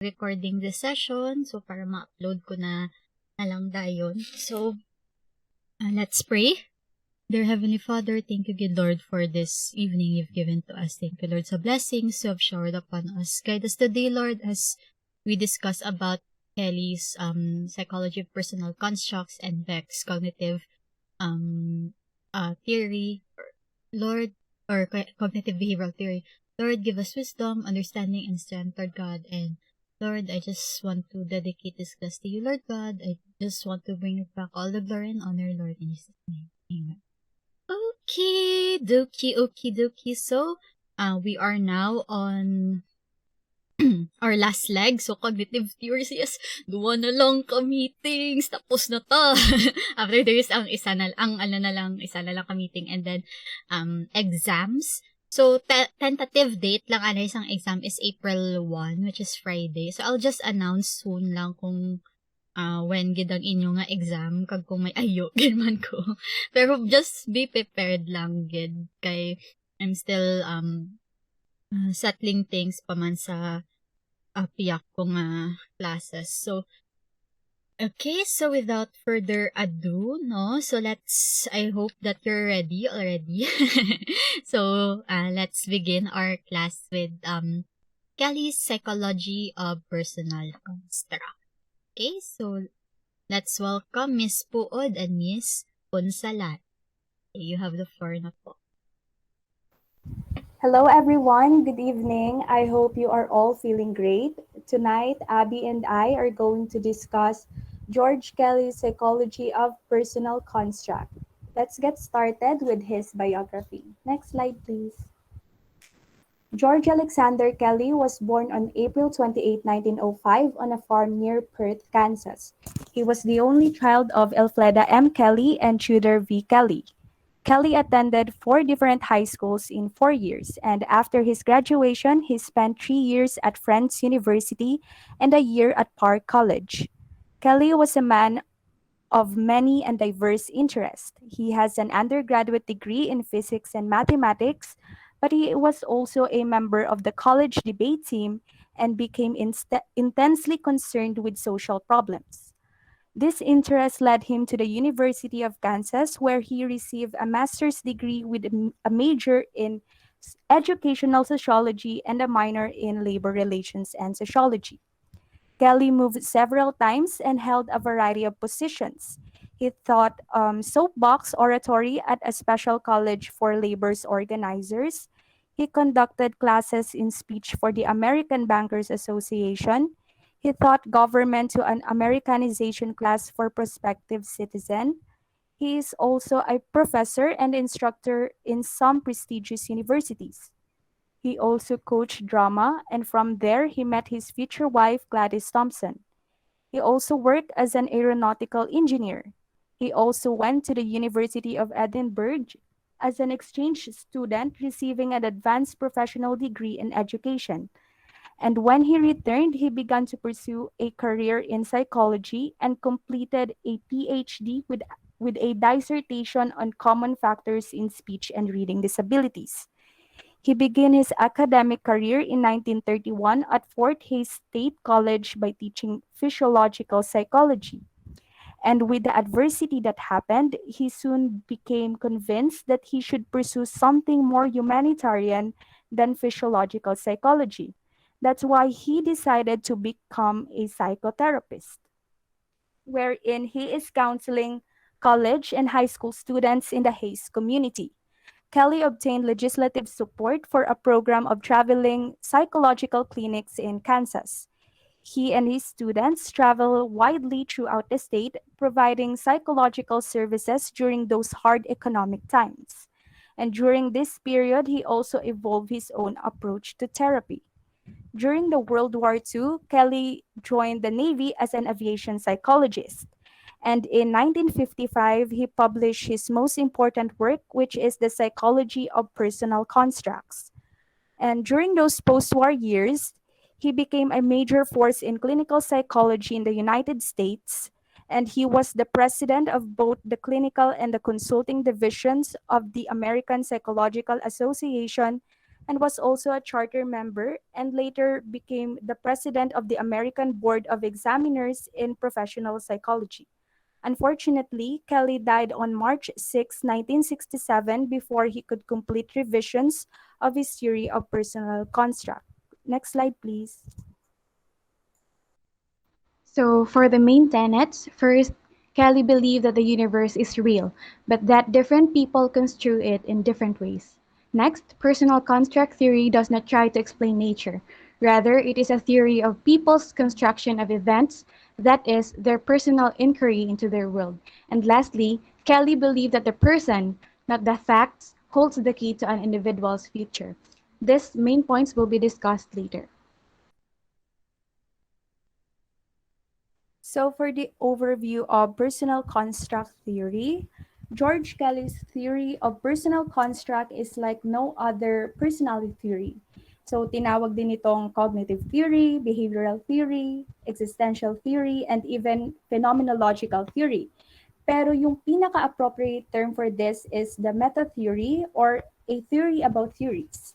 recording this session. So, para ma-upload ko na lang dayon. So, let's pray. Dear Heavenly Father, thank you, good Lord, for this evening you've given to us. Thank you, Lord, sa blessings you have showered upon us. Guide us today, Lord, as we discuss about Kelly's psychology of personal constructs and Beck's cognitive theory, Lord, or cognitive behavioral theory. Lord, give us wisdom, understanding, and strength, Lord God. And Lord, I just want to dedicate this class to you, Lord God. I just want to bring it back all the glory and honor, Lord, in Jesus' name. Amen. Okay, dokie. So, we are now on our last leg. So, cognitive theories, yes, duwa na lang ka meetings, tapos na ta. After there is isa na lang ka meeting, and then, exams. So, tentative date lang isang exam is April 1, which is Friday. So, I'll just announce soon lang kung when gidang inyo nga exam, kag kung may ayo, ganman ko. Pero just be prepared lang, gid. Kay, I'm still, settling things pa man sa piyak ko nga classes. So, okay, so without further ado, no? So I hope that you're ready already. So, let's begin our class with Kelly's Psychology of Personal Construct. Okay, so let's welcome Miss Puod and Miss Ponsalat. Okay, you have the floor na po. Hello everyone, good evening. I hope you are all feeling great. Tonight, Abby and I are going to discuss George Kelly's Psychology of Personal Construct. Let's get started with his biography. Next slide, please. George Alexander Kelly was born on April 28, 1905 on a farm near Perth, Kansas. He was the only child of Elfreda M. Kelly and Tudor V. Kelly. Kelly attended 4 different high schools in 4 years, and after his graduation, he spent 3 years at Friends University and a year at Park College. Kelly was a man of many and diverse interests. He has an undergraduate degree in physics and mathematics, but he was also a member of the college debate team and became intensely concerned with social problems. This interest led him to the University of Kansas, where he received a master's degree with a major in educational sociology and a minor in labor relations and sociology. Kelly moved several times and held a variety of positions. He taught soapbox oratory at a special college for labor's organizers. He conducted classes in speech for the American Bankers Association. He taught government to an Americanization class for prospective citizens. He is also a professor and instructor in some prestigious universities. He also coached drama, and from there he met his future wife, Gladys Thompson. He also worked as an aeronautical engineer. He also went to the University of Edinburgh as an exchange student, receiving an advanced professional degree in education. And when he returned, he began to pursue a career in psychology and completed a PhD with a dissertation on common factors in speech and reading disabilities. He began his academic career in 1931 at Fort Hays State College by teaching physiological psychology. And with the adversity that happened, he soon became convinced that he should pursue something more humanitarian than physiological psychology. That's why he decided to become a psychotherapist, wherein he is counseling college and high school students in the Hays community. Kelly obtained legislative support for a program of traveling psychological clinics in Kansas. He and his students travel widely throughout the state, providing psychological services during those hard economic times. And during this period, he also evolved his own approach to therapy. During the World War II, Kelly joined the Navy as an aviation psychologist. And in 1955, he published his most important work, which is The Psychology of Personal Constructs. And during those post war years, he became a major force in clinical psychology in the United States. And he was the president of both the clinical and the consulting divisions of the American Psychological Association and was also a charter member and later became the president of the American Board of Examiners in Professional Psychology. Unfortunately, Kelly died on March 6, 1967, before he could complete revisions of his theory of personal construct. Next slide, please. So, for the main tenets, first, Kelly believed that the universe is real, but that different people construe it in different ways. Next, personal construct theory does not try to explain nature. Rather, it is a theory of people's construction of events, that is, their personal inquiry into their world. And lastly, Kelly believed that the person, not the facts, holds the key to an individual's future. These main points will be discussed later. So, for the overview of personal construct theory, George Kelly's theory of personal construct is like no other personality theory. So, tinawag din itong cognitive theory, behavioral theory, existential theory, and even phenomenological theory. Pero yung pinaka-appropriate term for this is the meta theory or a theory about theories.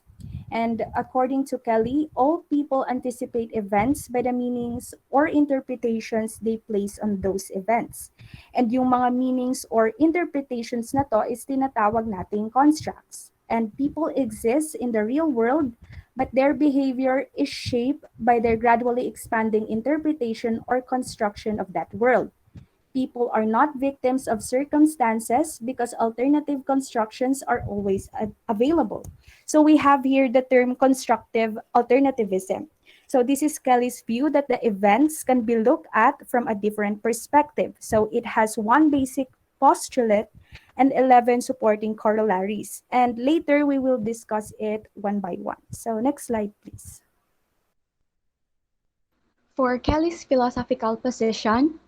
And according to Kelly, all people anticipate events by the meanings or interpretations they place on those events. And yung mga meanings or interpretations na to is tinatawag nating constructs. And people exist in the real world, but their behavior is shaped by their gradually expanding interpretation or construction of that world. People are not victims of circumstances because alternative constructions are always available. So we have here the term constructive alternativism. So this is Kelly's view that the events can be looked at from a different perspective. So it has one basic postulate and 11 supporting corollaries. And later we will discuss it one by one. So next slide, please. For Kelly's philosophical position,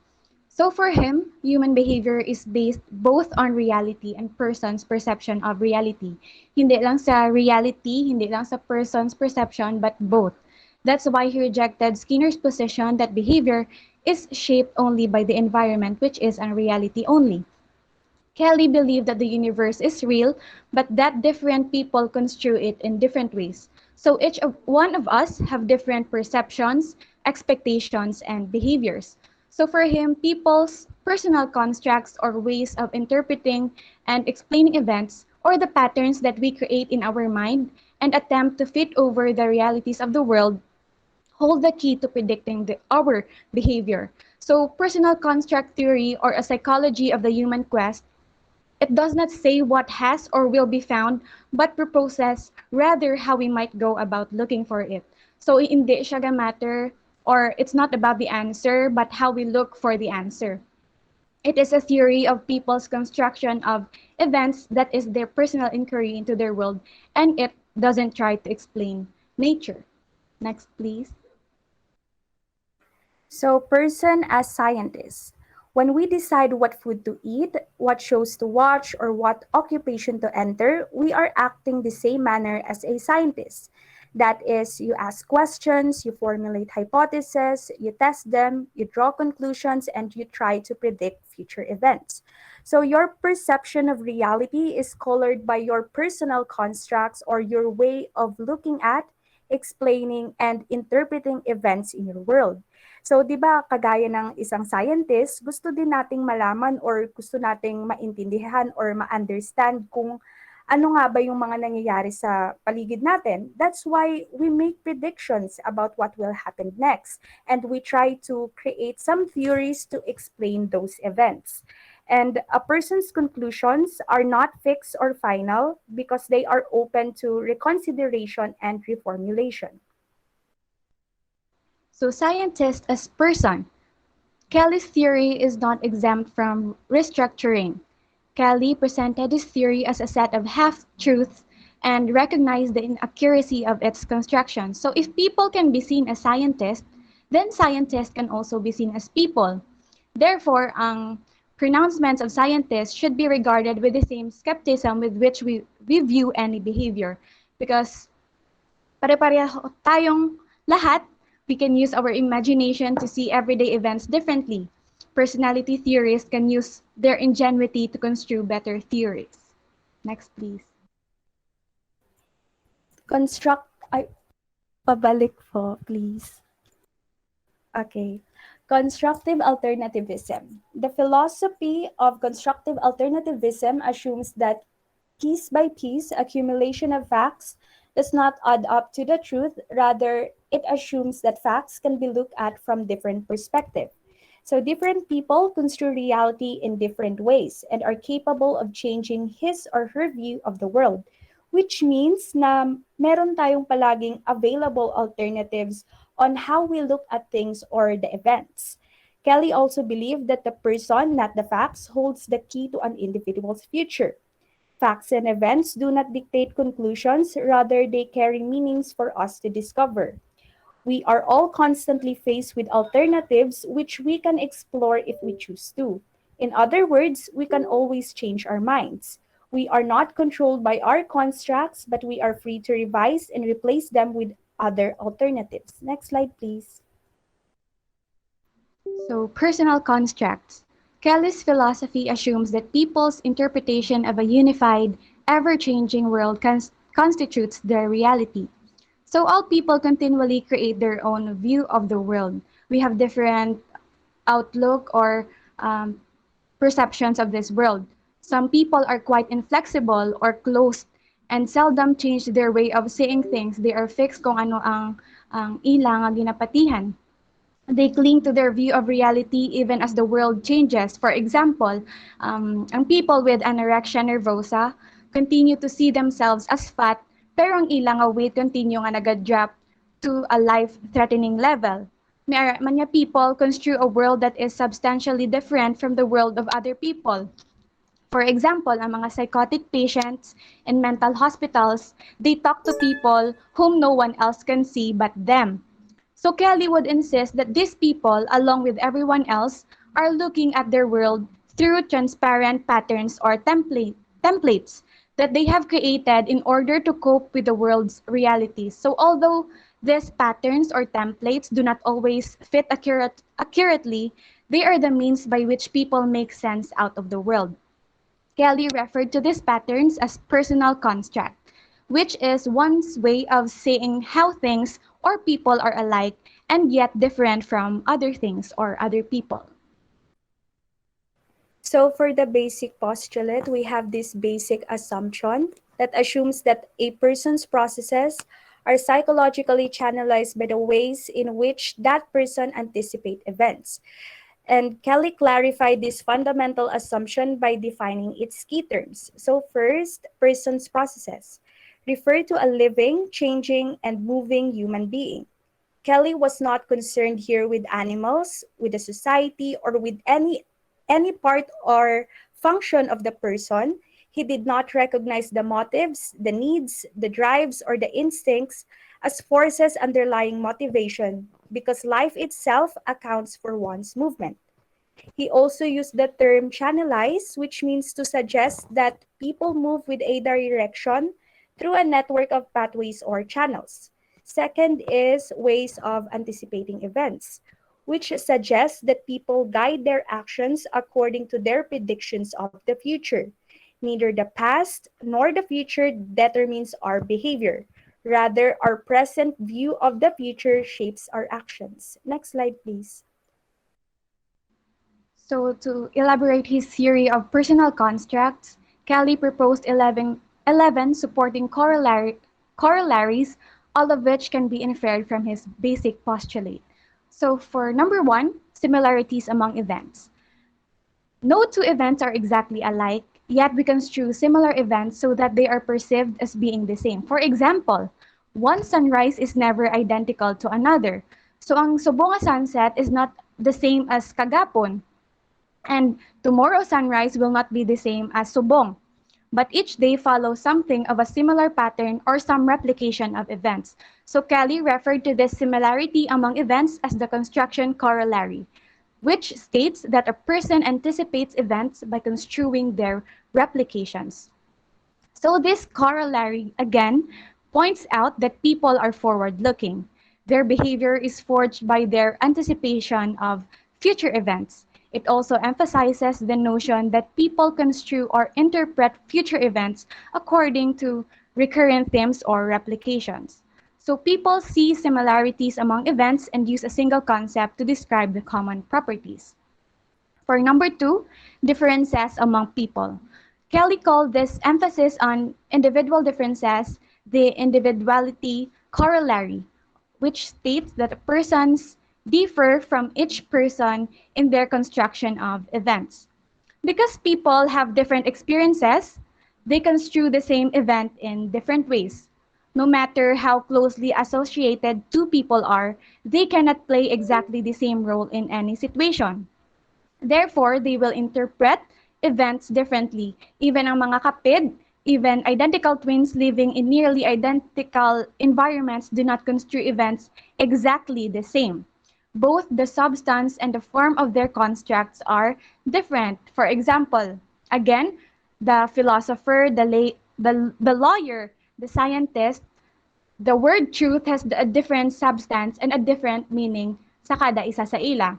so for him, human behavior is based both on reality and person's perception of reality. Hindi lang sa reality, hindi lang sa person's perception, but both. That's why he rejected Skinner's position that behavior is shaped only by the environment, which is unreality only. Kelly believed that the universe is real, but that different people construe it in different ways. So each of one of us have different perceptions, expectations, and behaviors. So for him, people's personal constructs or ways of interpreting and explaining events or the patterns that we create in our mind and attempt to fit over the realities of the world hold the key to predicting our behavior. So personal construct theory or a psychology of the human quest, it does not say what has or will be found, but proposes rather how we might go about looking for it. So hindi siya matter or it's not about the answer, but how we look for the answer. It is a theory of people's construction of events that is their personal inquiry into their world, and it doesn't try to explain nature. Next, please. So, person as scientist. When we decide what food to eat, what shows to watch, or what occupation to enter, we are acting the same manner as a scientist. That is, you ask questions, you formulate hypotheses, you test them, you draw conclusions, and you try to predict future events. So, your perception of reality is colored by your personal constructs or your way of looking at, explaining, and interpreting events in your world. So, 'di ba, kagaya ng isang scientist, gusto din nating malaman or gusto nating maintindihan or ma-understand kung ano nga ba yung mga nangyayari sa paligid natin. That's why we make predictions about what will happen next. And we try to create some theories to explain those events. And a person's conclusions are not fixed or final because they are open to reconsideration and reformulation. So scientist as person. Kelly's theory is not exempt from restructuring. Kelly presented his theory as a set of half-truths and recognized the inaccuracy of its construction. So if people can be seen as scientists, then scientists can also be seen as people. Therefore, ang pronouncements of scientists should be regarded with the same skepticism with which we view any behavior. Because pare-pareho tayong lahat, we can use our imagination to see everyday events differently. Personality theorists can use their ingenuity to construe better theories. Next, please. Construct, ay, pabalik po, please. Okay. Constructive alternativism. The philosophy of constructive alternativism assumes that piece by piece accumulation of facts does not add up to the truth. Rather, it assumes that facts can be looked at from different perspectives. So different people construe reality in different ways and are capable of changing his or her view of the world, which means na meron tayong palaging available alternatives on how we look at things or the events. Kelly also believed that the person, not the facts, holds the key to an individual's future. Facts and events do not dictate conclusions, rather, they carry meanings for us to discover. We are all constantly faced with alternatives which we can explore if we choose to. In other words, we can always change our minds. We are not controlled by our constructs, but we are free to revise and replace them with other alternatives. Next slide, please. So, personal constructs. Kelly's philosophy assumes that people's interpretation of a unified, ever changing world constitutes their reality. So, all people continually create their own view of the world. We have different outlook or um, perceptions of this world. Some people are quite inflexible or closed and seldom change their way of seeing things. They are fixed kung ano ang ilang nga ginapatihan. They cling to their view of reality even as the world changes. For example, ang people with anorexia nervosa continue to see themselves as fat, pero ang ilang nga weight continue nga nag-drop to a life-threatening level. Manya people construe a world that is substantially different from the world of other people. For example, ang mga psychotic patients in mental hospitals, they talk to people whom no one else can see but them. So Kelly would insist that these people, along with everyone else, are looking at their world through transparent patterns or templates that they have created in order to cope with the world's realities. So although these patterns or templates do not always fit accurately, they are the means by which people make sense out of the world. Kelly referred to these patterns as personal construct, which is one's way of saying how things or people are alike and yet different from other things or other people. So for the basic postulate, we have this basic assumption that assumes that a person's processes are psychologically channelized by the ways in which that person anticipates events. And Kelly clarified this fundamental assumption by defining its key terms. So first, person's processes refer to a living, changing, and moving human being. Kelly was not concerned here with animals, with the society, or with any part or function of the person. He did not recognize the motives, the needs, the drives, or the instincts as forces underlying motivation because life itself accounts for one's movement. He also used the term channelize, which means to suggest that people move with a direction through a network of pathways or channels. Second is ways of anticipating events, which suggests that people guide their actions according to their predictions of the future. Neither the past nor the future determines our behavior. Rather, our present view of the future shapes our actions. Next slide, please. So to elaborate his theory of personal constructs, Kelly proposed 11 supporting corollaries, all of which can be inferred from his basic postulate. So for number one, similarities among events. No two events are exactly alike, yet we construe similar events so that they are perceived as being the same. For example, one sunrise is never identical to another. So ang subong nga sunset is not the same as kagapon, and tomorrow's sunrise will not be the same as subong. But each day follows something of a similar pattern or some replication of events. So Kelly referred to this similarity among events as the construction corollary, which states that a person anticipates events by construing their replications. So this corollary again points out that people are forward-looking. Their behavior is forged by their anticipation of future events. It also emphasizes the notion that people construe or interpret future events according to recurrent themes, or replications. So people see similarities among events and use a single concept to describe the common properties. For number two, differences among people. Kelly called this emphasis on individual differences the individuality corollary, which states that persons differ from each person in their construction of events. Because people have different experiences, they construe the same event in different ways. No matter how closely associated two people are, they cannot play exactly the same role in any situation. Therefore, they will interpret events differently. Even ang mga kapid, even identical twins living in nearly identical environments do not construe events exactly the same. Both the substance and the form of their constructs are different. For example, again, the philosopher, the lawyer, the scientist, the word truth has a different substance and a different meaning sa kada isa sa ila.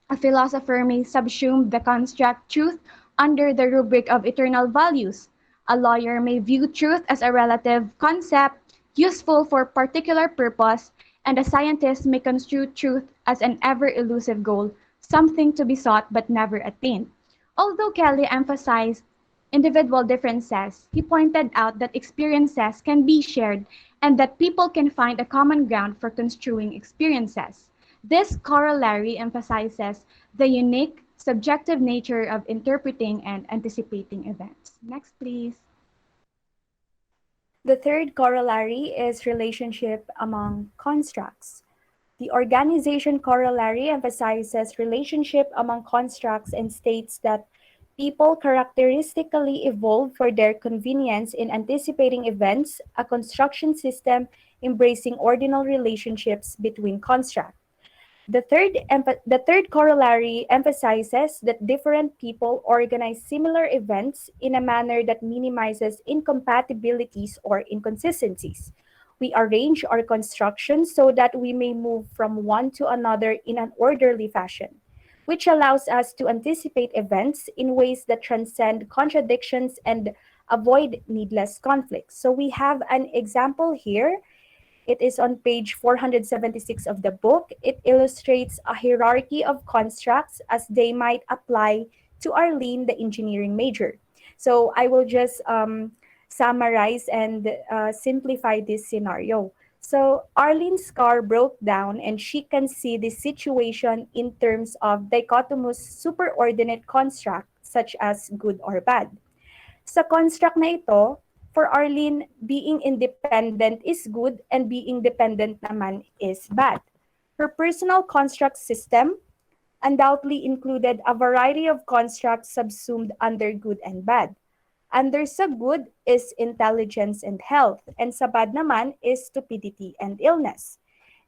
A philosopher may subsume the construct truth under the rubric of eternal values. A lawyer may view truth as a relative concept useful for particular purpose, and a scientist may construe truth as an ever-elusive goal, something to be sought but never attained. Although Kelly emphasized individual differences, he pointed out that experiences can be shared and that people can find a common ground for construing experiences. This corollary emphasizes the unique, subjective nature of interpreting and anticipating events. Next, please. The third corollary is relationship among constructs. The organization corollary emphasizes relationship among constructs and states that people characteristically evolve for their convenience in anticipating events, a construction system embracing ordinal relationships between constructs. The third corollary emphasizes that different people organize similar events in a manner that minimizes incompatibilities or inconsistencies. We arrange our construction so that we may move from one to another in an orderly fashion, which allows us to anticipate events in ways that transcend contradictions and avoid needless conflicts. So we have an example here. It is on page 476 of the book. It illustrates a hierarchy of constructs as they might apply to Arlene, the engineering major. So I will just summarize and simplify this scenario. So Arlene's car broke down and she can see the situation in terms of dichotomous superordinate construct such as good or bad. Sa construct na ito, for Arlene, being independent is good and being dependent naman is bad. Her personal construct system undoubtedly included a variety of constructs subsumed under good and bad. Under sa good is intelligence and health, and sa bad naman is stupidity and illness.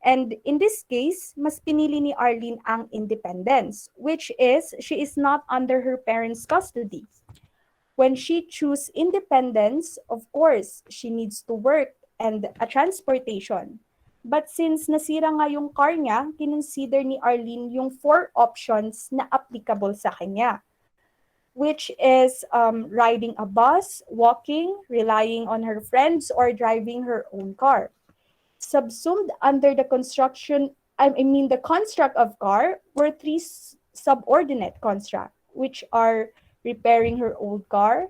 And in this case, mas pinili ni Arlene ang independence, which is she is not under her parents' custody. When she chooses independence, of course, she needs to work and a transportation. But since nasira nga yung car niya, kinonsider ni Arlene yung four options na applicable sa kanya, which is riding a bus, walking, relying on her friends, or driving her own car. Subsumed under the the construct of car were three subordinate constructs, which are repairing her old car,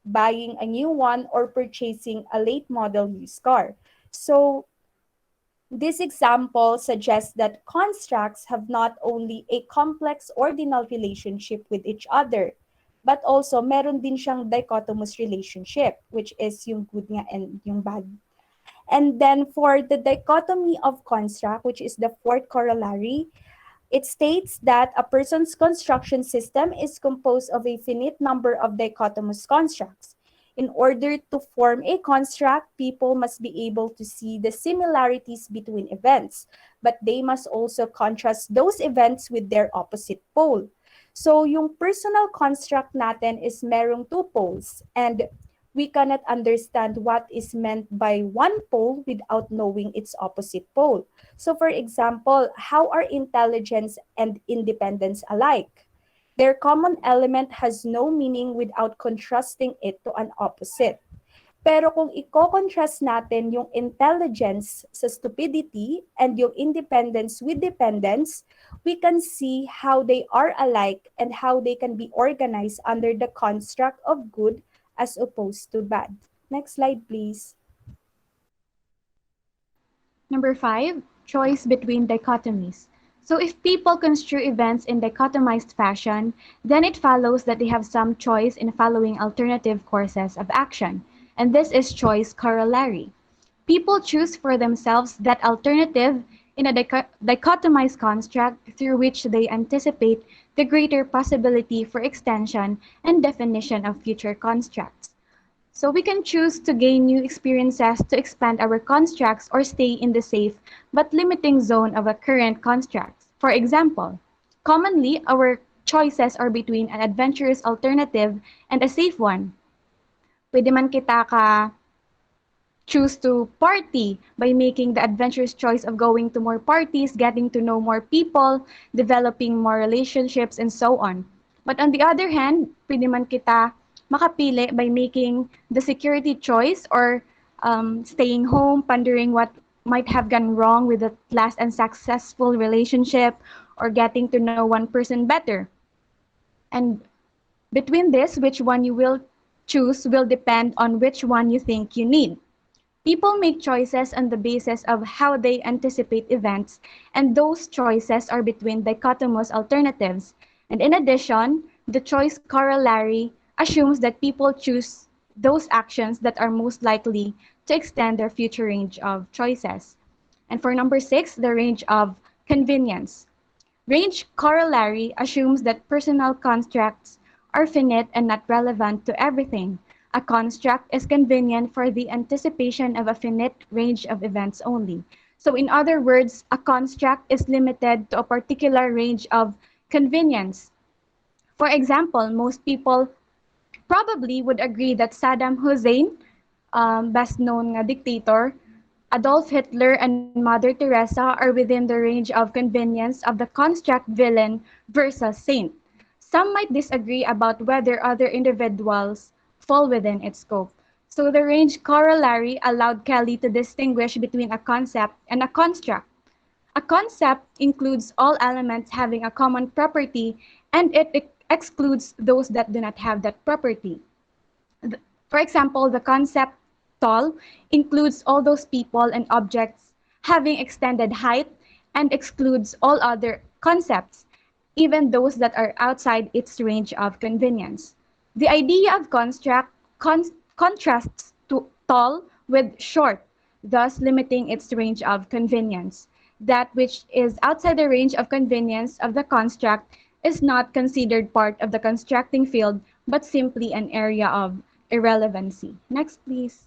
buying a new one, or purchasing a late model used car. So this example suggests that constructs have not only a complex ordinal relationship with each other, but also meron din siyang dichotomous relationship, which is yung good nga and yung bad. And then for the dichotomy of construct, which is the fourth corollary, it states that a person's construction system is composed of a finite number of dichotomous constructs. In order to form a construct, people must be able to see the similarities between events, but they must also contrast those events with their opposite pole. So yung personal construct natin is merong two poles, and we cannot understand what is meant by one pole without knowing its opposite pole. So for example, how are intelligence and independence alike? Their common element has no meaning without contrasting it to an opposite. Pero kung i-contrast natin yung intelligence sa stupidity and yung independence with dependence, we can see how they are alike and how they can be organized under the construct of good as opposed to bad. Next slide, please. Number 5, choice between dichotomies. So if people construe events in dichotomized fashion, then it follows that they have some choice in following alternative courses of action. And this is choice corollary. People choose for themselves that alternative in a dichotomized construct through which they anticipate the greater possibility for extension and definition of future constructs. So we can choose to gain new experiences to expand our constructs or stay in the safe but limiting zone of a current construct. For example, commonly our choices are between an adventurous alternative and a safe one. Pwede man kita ka choose to party by making the adventurous choice of going to more parties, getting to know more people, developing more relationships, and so on. But on the other hand, pwede man kita makapili by making the security choice or staying home, pondering what might have gone wrong with the last unsuccessful relationship, or getting to know one person better. And between this, which one you will choose will depend on which one you think you need. People make choices on the basis of how they anticipate events, and those choices are between dichotomous alternatives. And in addition, the choice corollary assumes that people choose those actions that are most likely to extend their future range of choices. And for number 6, the range of convenience. Range corollary assumes that personal constructs are finite and not relevant to everything. A construct is convenient for the anticipation of a finite range of events only. So in other words, a construct is limited to a particular range of convenience. For example, most people probably would agree that Saddam Hussein, best known nga dictator, Adolf Hitler and Mother Teresa are within the range of convenience of the construct villain versus saint. Some might disagree about whether other individuals fall within its scope. So the range corollary allowed Kelly to distinguish between a concept and a construct. A concept includes all elements having a common property and it excludes those that do not have that property. For example, the concept tall includes all those people and objects having extended height and excludes all other concepts, even those that are outside its range of convenience. The idea of construct contrasts to tall with short, thus limiting its range of convenience. That which is outside the range of convenience of the construct is not considered part of the constructing field, but simply an area of irrelevancy. Next, please.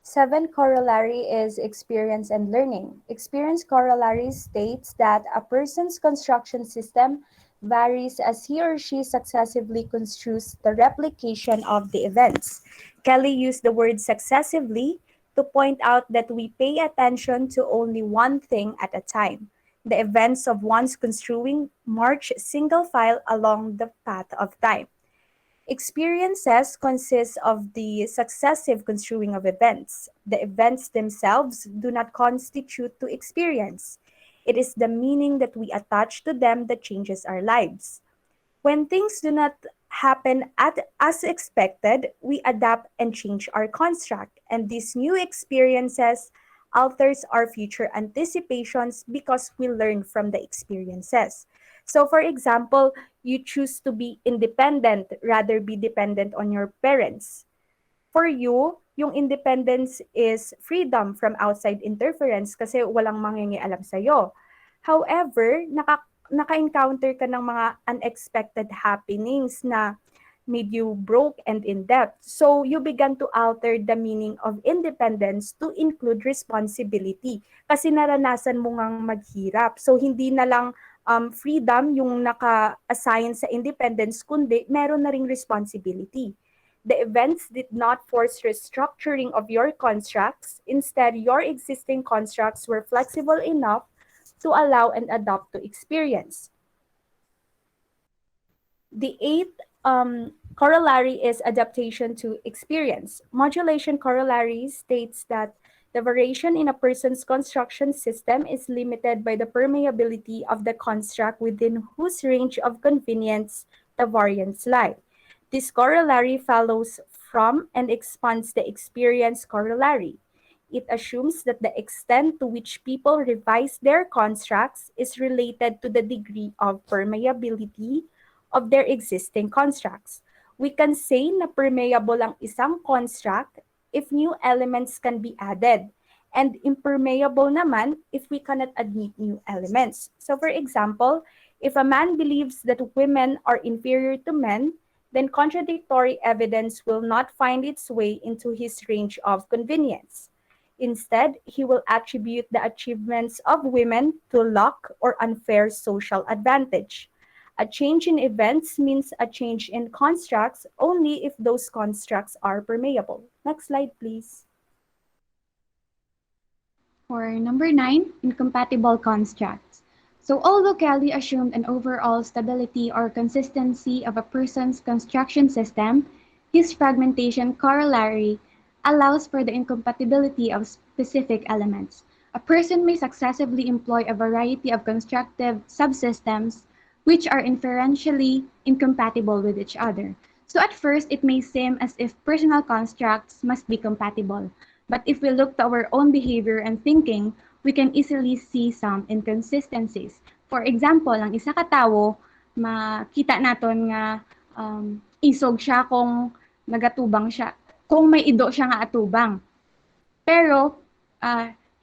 7 corollary is experience and learning. Experience corollary states that a person's construction system varies as he or she successively construes the replication of the events. Kelly used the word successively to point out that we pay attention to only one thing at a time. The events of one's construing march single file along the path of time. Experiences consist of the successive construing of events. The events themselves do not constitute to experience. It is the meaning that we attach to them that changes our lives. When things do not happen as expected, we adapt and change our construct, and these new experiences alters our future anticipations because we learn from the experiences. So for example, you choose to be independent rather be dependent on your parents. For you, yung independence is freedom from outside interference kasi walang mangingialam sa'yo. However, naka-encounter ka ng mga unexpected happenings na made you broke and in debt. So you began to alter the meaning of independence to include responsibility. Kasi naranasan mo ngang maghirap. So hindi na lang freedom yung naka-assign sa independence, kundi meron na ring responsibility. The events did not force restructuring of your constructs. Instead, your existing constructs were flexible enough to allow and adapt to experience. The eighth Corollary is adaptation to experience. Modulation corollary states that the variation in a person's construction system is limited by the permeability of the construct within whose range of convenience the variants lie. This corollary follows from and expands the experience corollary. It assumes that the extent to which people revise their constructs is related to the degree of permeability of their existing constructs. We can say na permeable ang isang construct if new elements can be added, and impermeable naman if we cannot admit new elements. So for example, if a man believes that women are inferior to men, then contradictory evidence will not find its way into his range of convenience. Instead, he will attribute the achievements of women to luck or unfair social advantage. A change in events means a change in constructs only if those constructs are permeable. Next slide, please. For number 9, incompatible constructs. So although Kelly assumed an overall stability or consistency of a person's construction system, his fragmentation corollary allows for the incompatibility of specific elements. A person may successively employ a variety of constructive subsystems which are inferentially incompatible with each other. So at first, it may seem as if personal constructs must be compatible. But if we look to our own behavior and thinking, we can easily see some inconsistencies. For example, ang isa ka tawo, makita naton nga isog siya kung nagatubang siya, kung may ido siya nga atubang. Pero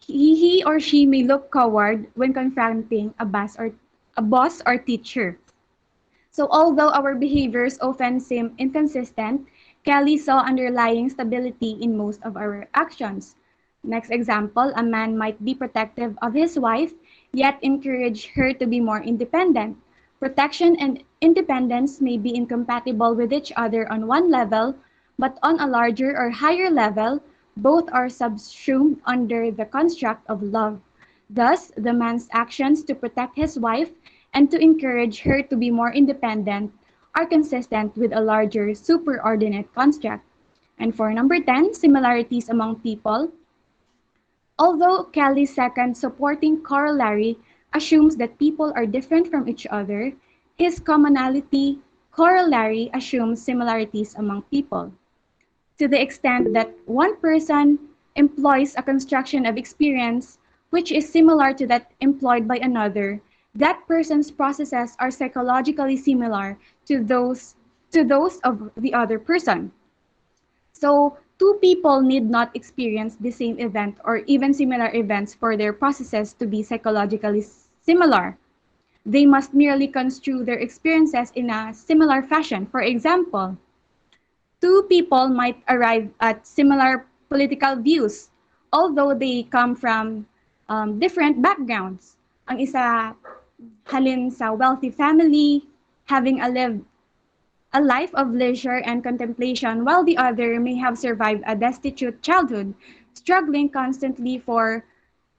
he or she may look coward when confronting a boss or teacher. So although our behaviors often seem inconsistent, Kelly saw underlying stability in most of our actions. Next example, a man might be protective of his wife, yet encourage her to be more independent. Protection and independence may be incompatible with each other on one level, but on a larger or higher level, both are subsumed under the construct of love. Thus, the man's actions to protect his wife and to encourage her to be more independent are consistent with a larger superordinate construct. And for number 10, similarities among people. Although Kelly's second supporting corollary assumes that people are different from each other, his commonality corollary assumes similarities among people to the extent that one person employs a construction of experience which is similar to that employed by another, that person's processes are psychologically similar to those of the other person. So two people need not experience the same event or even similar events for their processes to be psychologically similar. They must merely construe their experiences in a similar fashion. For example, two people might arrive at similar political views, although they come from different backgrounds. Ang isa halin sa wealthy family, having a life of leisure and contemplation, while the other may have survived a destitute childhood, struggling constantly for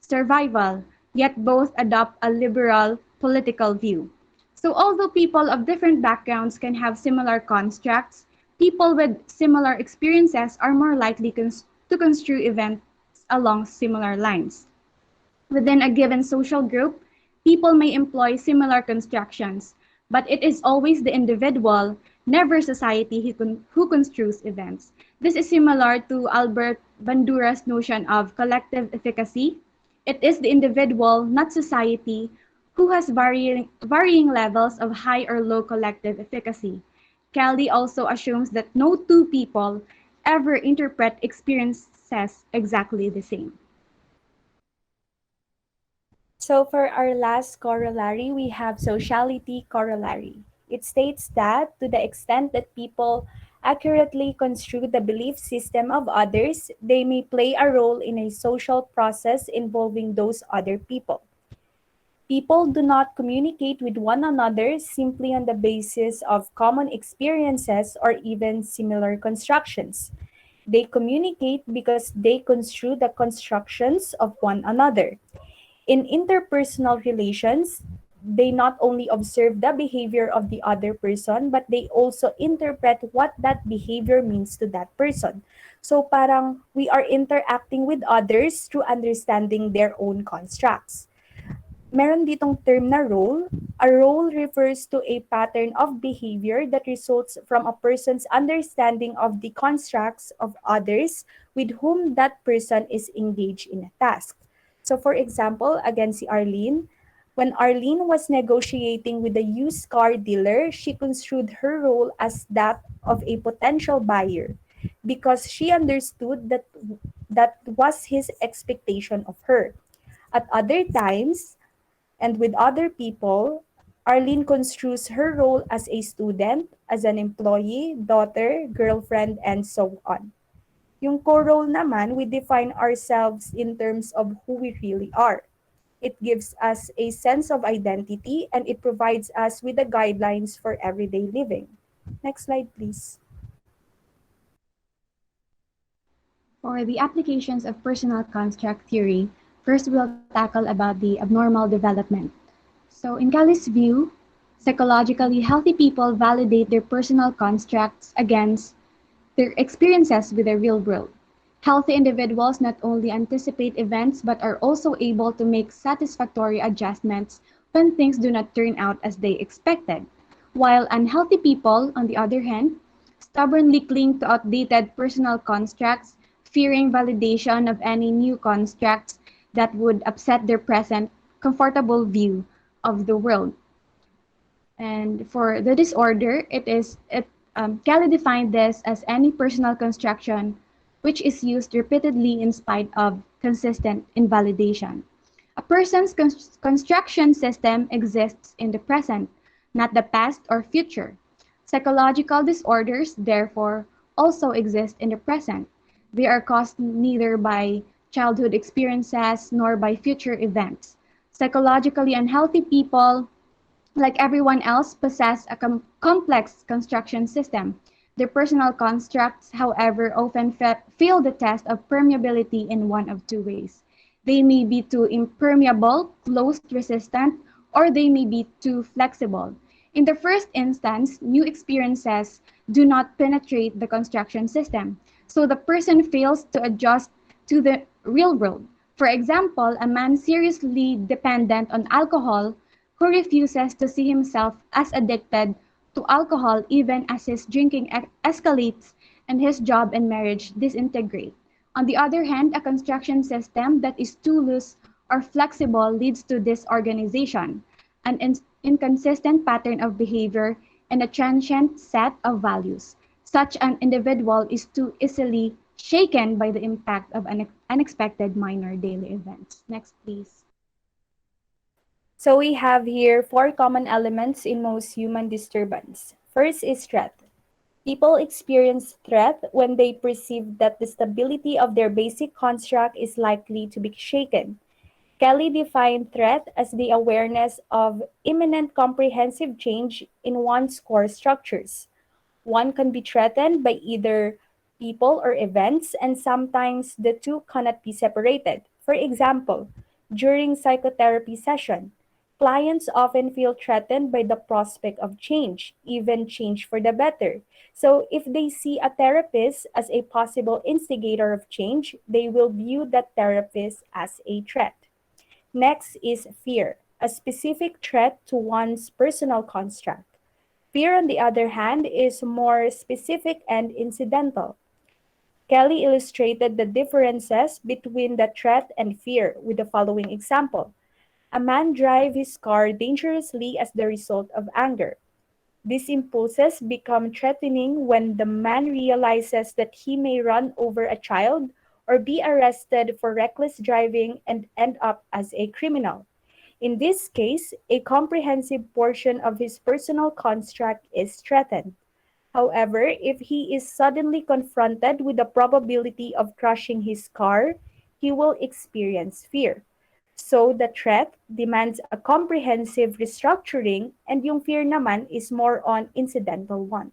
survival, yet both adopt a liberal political view. So although people of different backgrounds can have similar constructs, people with similar experiences are more likely to construe events along similar lines. Within a given social group, people may employ similar constructions, but it is always the individual, never society, who construes events. This is similar to Albert Bandura's notion of collective efficacy. It is the individual, not society, who has varying levels of high or low collective efficacy. Kelly also assumes that no two people ever interpret experiences exactly the same. So for our last corollary, we have sociality corollary. It states that to the extent that people accurately construe the belief system of others, they may play a role in a social process involving those other people. People do not communicate with one another simply on the basis of common experiences or even similar constructions. They communicate because they construe the constructions of one another. In interpersonal relations, they not only observe the behavior of the other person, but they also interpret what that behavior means to that person. So parang we are interacting with others through understanding their own constructs. Meron ditong term na role. A role refers to a pattern of behavior that results from a person's understanding of the constructs of others with whom that person is engaged in a task. So for example, again si Arlene, when Arlene was negotiating with a used car dealer, she construed her role as that of a potential buyer because she understood that that was his expectation of her. At other times, and with other people, Arlene construes her role as a student, as an employee, daughter, girlfriend, and so on. Yung co-role naman, we define ourselves in terms of who we really are. It gives us a sense of identity and it provides us with the guidelines for everyday living. Next slide, please. For the applications of personal construct theory, first we'll tackle about the abnormal development. So in Kelly's view, psychologically healthy people validate their personal constructs against their experiences with the real world. Healthy individuals not only anticipate events but are also able to make satisfactory adjustments when things do not turn out as they expected. While unhealthy people, on the other hand, stubbornly cling to outdated personal constructs, fearing validation of any new constructs that would upset their present comfortable view of the world. And for the disorder, Kelly defined this as any personal construction which is used repeatedly in spite of consistent invalidation. A person's construction system exists in the present, not the past or future. Psychological disorders, therefore, also exist in the present. They are caused neither by childhood experiences nor by future events. Psychologically unhealthy people, like everyone else, possess a complex construction system. Their personal constructs, however, often fail the test of permeability in one of two ways. They may be too impermeable, closed, resistant, or they may be too flexible. In the first instance, new experiences do not penetrate the construction system, so the person fails to adjust to the real world. For example, a man seriously dependent on alcohol who refuses to see himself as addicted to alcohol even as his drinking escalates and his job and marriage disintegrate. On the other hand, a construction system that is too loose or flexible leads to disorganization, an inconsistent pattern of behavior, and a transient set of values. Such an individual is too easily shaken by the impact of unexpected minor daily events. Next, please. So we have here four common elements in most human disturbance. First is threat. People experience threat when they perceive that the stability of their basic construct is likely to be shaken. Kelly defined threat as the awareness of imminent comprehensive change in one's core structures. One can be threatened by either people or events, and sometimes the two cannot be separated. For example, during psychotherapy session, clients often feel threatened by the prospect of change, even change for the better. So if they see a therapist as a possible instigator of change, they will view that therapist as a threat. Next is fear, a specific threat to one's personal construct. Fear, on the other hand, is more specific and incidental. Kelly illustrated the differences between the threat and fear with the following example. A man drives his car dangerously as the result of anger. These impulses become threatening when the man realizes that he may run over a child or be arrested for reckless driving and end up as a criminal. In this case, a comprehensive portion of his personal construct is threatened. However, if he is suddenly confronted with the probability of crushing his car, he will experience fear. So the threat demands a comprehensive restructuring and yung fear naman is more on incidental one.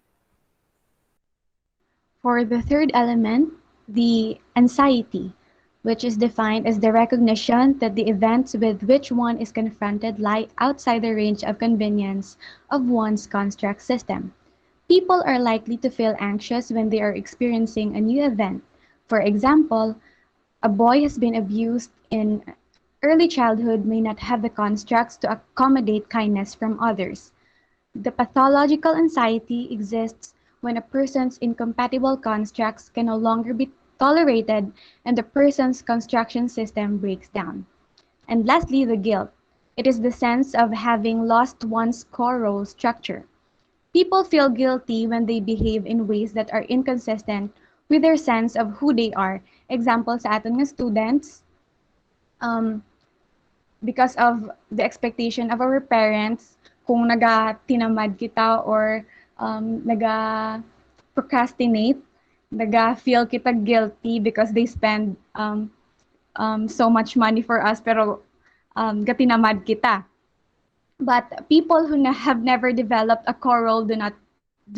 For the third element, the anxiety. which is defined as the recognition that the events with which one is confronted lie outside the range of convenience of one's construct system. People are likely to feel anxious when they are experiencing a new event. For example, a boy has been abused in early childhood may not have the constructs to accommodate kindness from others. The pathological anxiety exists when a person's incompatible constructs can no longer be tolerated and the person's construction system breaks down. And lastly, the guilt. It is the sense of having lost one's core role structure. People feel guilty when they behave in ways that are inconsistent with their sense of who they are. Example sa aton nga students, um, because of the expectation of our parents, kung naga-tinamad kita or naga-procrastinate, naga-feel kita guilty because they spend so much money for us pero gatinamad kita. But people who have never developed a core role do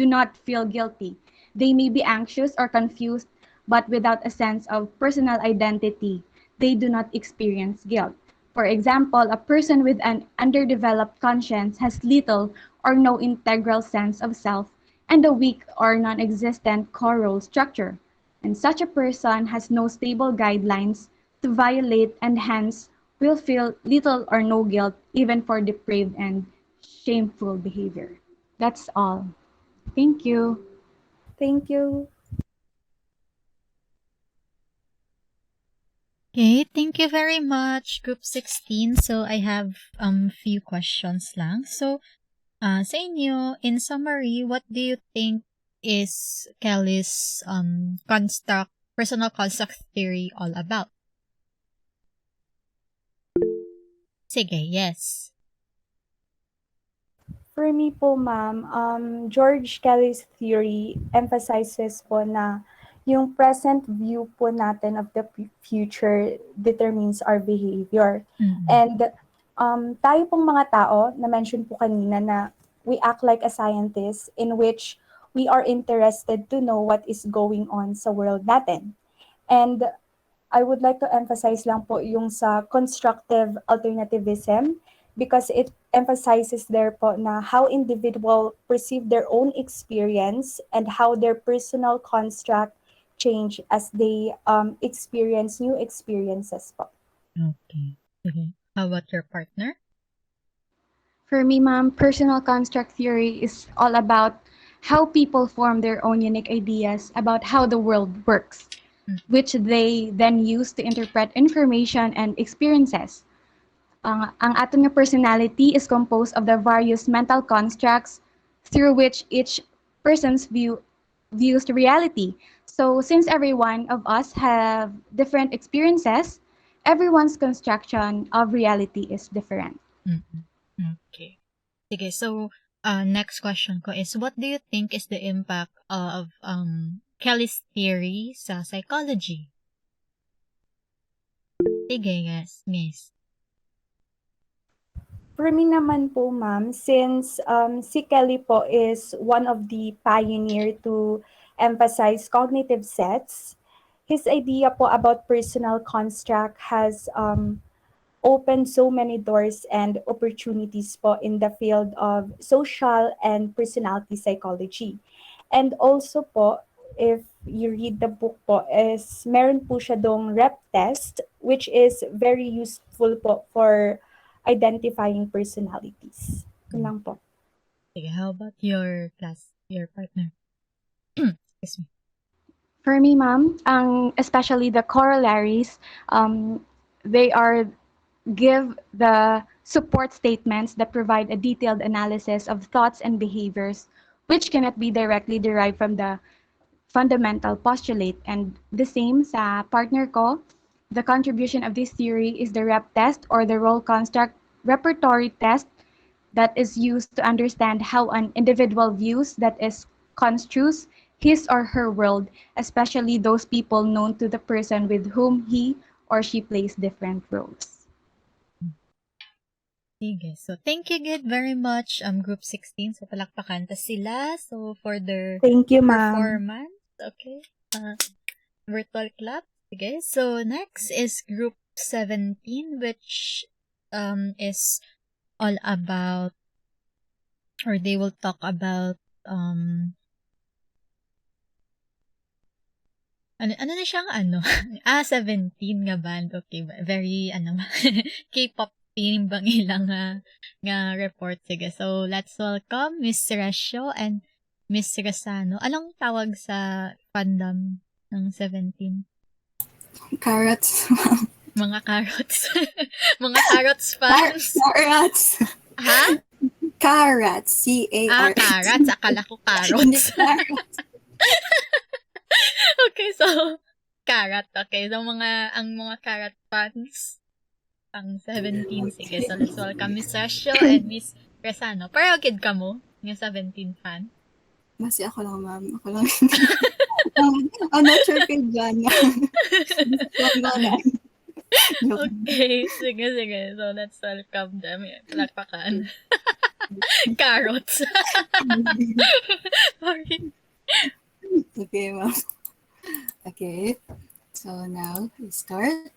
not feel guilty. They may be anxious or confused, but without a sense of personal identity, they do not experience guilt. For example, a person with an underdeveloped conscience has little or no integral sense of self and a weak or non-existent core role structure. And such a person has no stable guidelines to violate and hence will feel little or no guilt even for depraved and shameful behavior. That's all. Thank you. Thank you. Okay, thank you very much, Group 16. So, I have few questions lang. So, sa inyo, in summary, what do you think is Kelly's personal construct theory all about? Sige, yes. For me po, ma'am, George Kelly's theory emphasizes po na yung present view po natin of the future determines our behavior. Mm-mm. And tayo pong mga tao, na-mention po kanina na we act like a scientist in which we are interested to know what is going on sa world natin. And I would like to emphasize lang po yung sa constructive alternativism because it emphasizes there po na how individual perceive their own experience and how their personal construct change as they experience new experiences po. Okay. Sige. How about your partner? For me, ma'am, personal construct theory is all about how people form their own unique ideas about how the world works, which they then use to interpret information and experiences. Ang aton nga personality is composed of the various mental constructs through which each person's views the reality. So since every one of us have different experiences, everyone's construction of reality is different. Mm-mm. Okay. Sige, so, next question ko is, what do you think is the impact of Kelly's theory sa psychology? Sige, yes, miss. For me naman po, ma'am, since si Kelly po is one of the pioneer to emphasize cognitive sets, his idea po about personal construct has opened so many doors and opportunities po in the field of social and personality psychology. And also po, if you read the book po, is meron po siya dong rep test, which is very useful po for identifying personalities. Yun lang po. Sige, how about your partner? Excuse me. For me, ma'am, especially the corollaries, they are give the support statements that provide a detailed analysis of thoughts and behaviors which cannot be directly derived from the fundamental postulate. And the same sa partner ko, the contribution of this theory is the rep test or the role construct repertory test that is used to understand how an individual views that is construes his or her world, especially those people known to the person with whom he or she plays different roles. Sige. So, thank you good very much, Group 16. So, palakpakan ta sila. So, for their Thank you, ma'am. performance. Okay. Virtual clap. Okay, so next is group 17, which is all about, or they will talk about um ano na siyang ano? 17 nga band. Okay, very K-pop team bang ilang nga report. Sige, so let's welcome Miss Resio and Miss Resano. Anong tawag sa fandom ng 17? Carrots. Mga carrots. Mga carrots fans. Carrots. Ha? Carrots. C-A-R-A-T. Carrots. Akala ko Hindi carrots. carrots. Okay, so carrot. Okay, so ang mga carrot fans ang 17. Sige, so let's welcome Miss Sasho and Miss Resano. Pero kid ka mo, yung 17 fan. Masi ako lang, ma'am. Ako lang. I'm not sure kay Jana. Okay, sige. So let's welcome them. Palakpakan. Carrots. Sorry. Okay, ma'am. Okay, so now we start.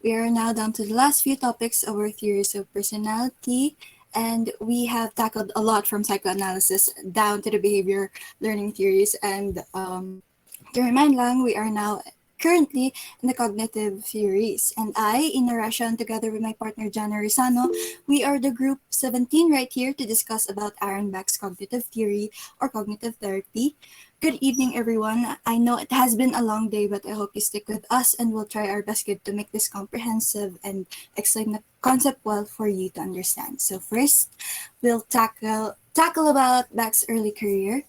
We are now down to the last few topics of our theories of personality, and we have tackled a lot from psychoanalysis down to the behavior learning theories. And to remind lang, we are now currently in the cognitive theories. And I, Ina Rashan, together with my partner Jana Rizano, we are the group 17 right here to discuss about Aaron Beck's cognitive theory or cognitive therapy. Good evening, everyone. I know it has been a long day, but I hope you stick with us and we'll try our best to make this comprehensive and explain the concept well for you to understand. So first, we'll tackle about Beck's early career.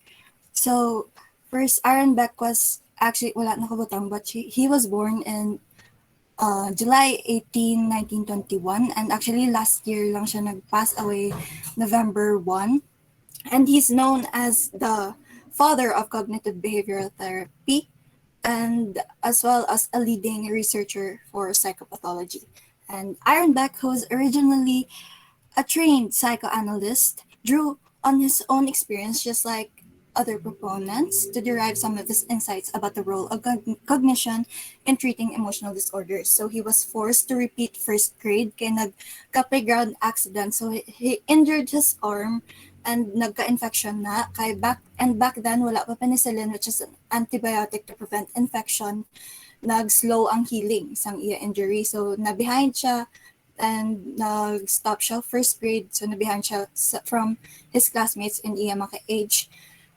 So first, Aaron Beck was actually, wala nakabutang, but he was born in July 18, 1921, and actually last year lang siya nag-pass away, November 1. And he's known as the father of cognitive behavioral therapy, and as well as a leading researcher for psychopathology. And Aaron Beck, who was originally a trained psychoanalyst, drew on his own experience, just like other proponents, to derive some of his insights about the role of cognition in treating emotional disorders. So he was forced to repeat first grade kay nagka-playground accident. So he injured his arm and nagka-infection na kay back then wala pa penicillin, which is an antibiotic to prevent infection. Nag-slow ang healing sang iya injury, so na-behind siya and nag-stop siya first grade, so na-behind siya from his classmates in iya maka-age.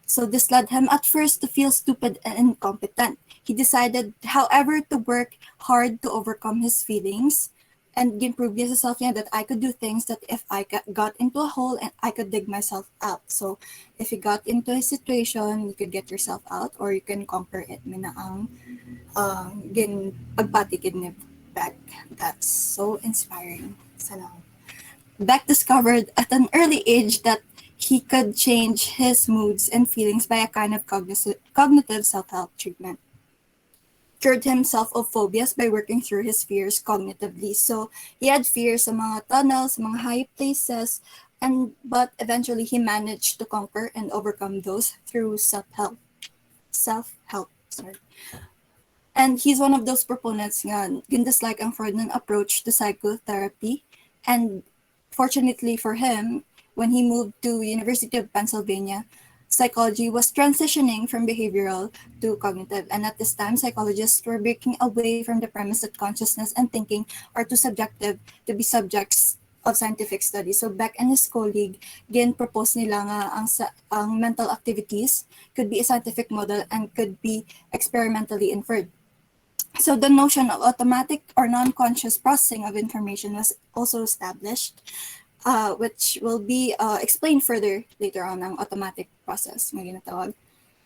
So this led him at first to feel stupid and incompetent. He decided, however, to work hard to overcome his feelings and improve himself that I could do things that if I got into a hole and I could dig myself out. So if you got into a situation, you could get yourself out or you can conquer it. Mina ang pagpatikid ni Beck. That's so inspiring. Sana. Beck discovered at an early age that he could change his moods and feelings by a kind of cognitive self-help treatment. Cured himself of phobias by working through his fears cognitively. So he had fears sa mga tunnels, mga high places, but eventually he managed to conquer and overcome those through self-help. And he's one of those proponents nga dislike ang Freudian approach to psychotherapy. And fortunately for him, when he moved to University of Pennsylvania, psychology was transitioning from behavioral to cognitive. And at this time, psychologists were breaking away from the premise that consciousness and thinking are too subjective to be subjects of scientific study. So Beck and his colleague propose nila nga ang mental activities could be a scientific model and could be experimentally inferred. So the notion of automatic or non-conscious processing of information was also established, which will be explained further later on ang automatic process na ginatawag.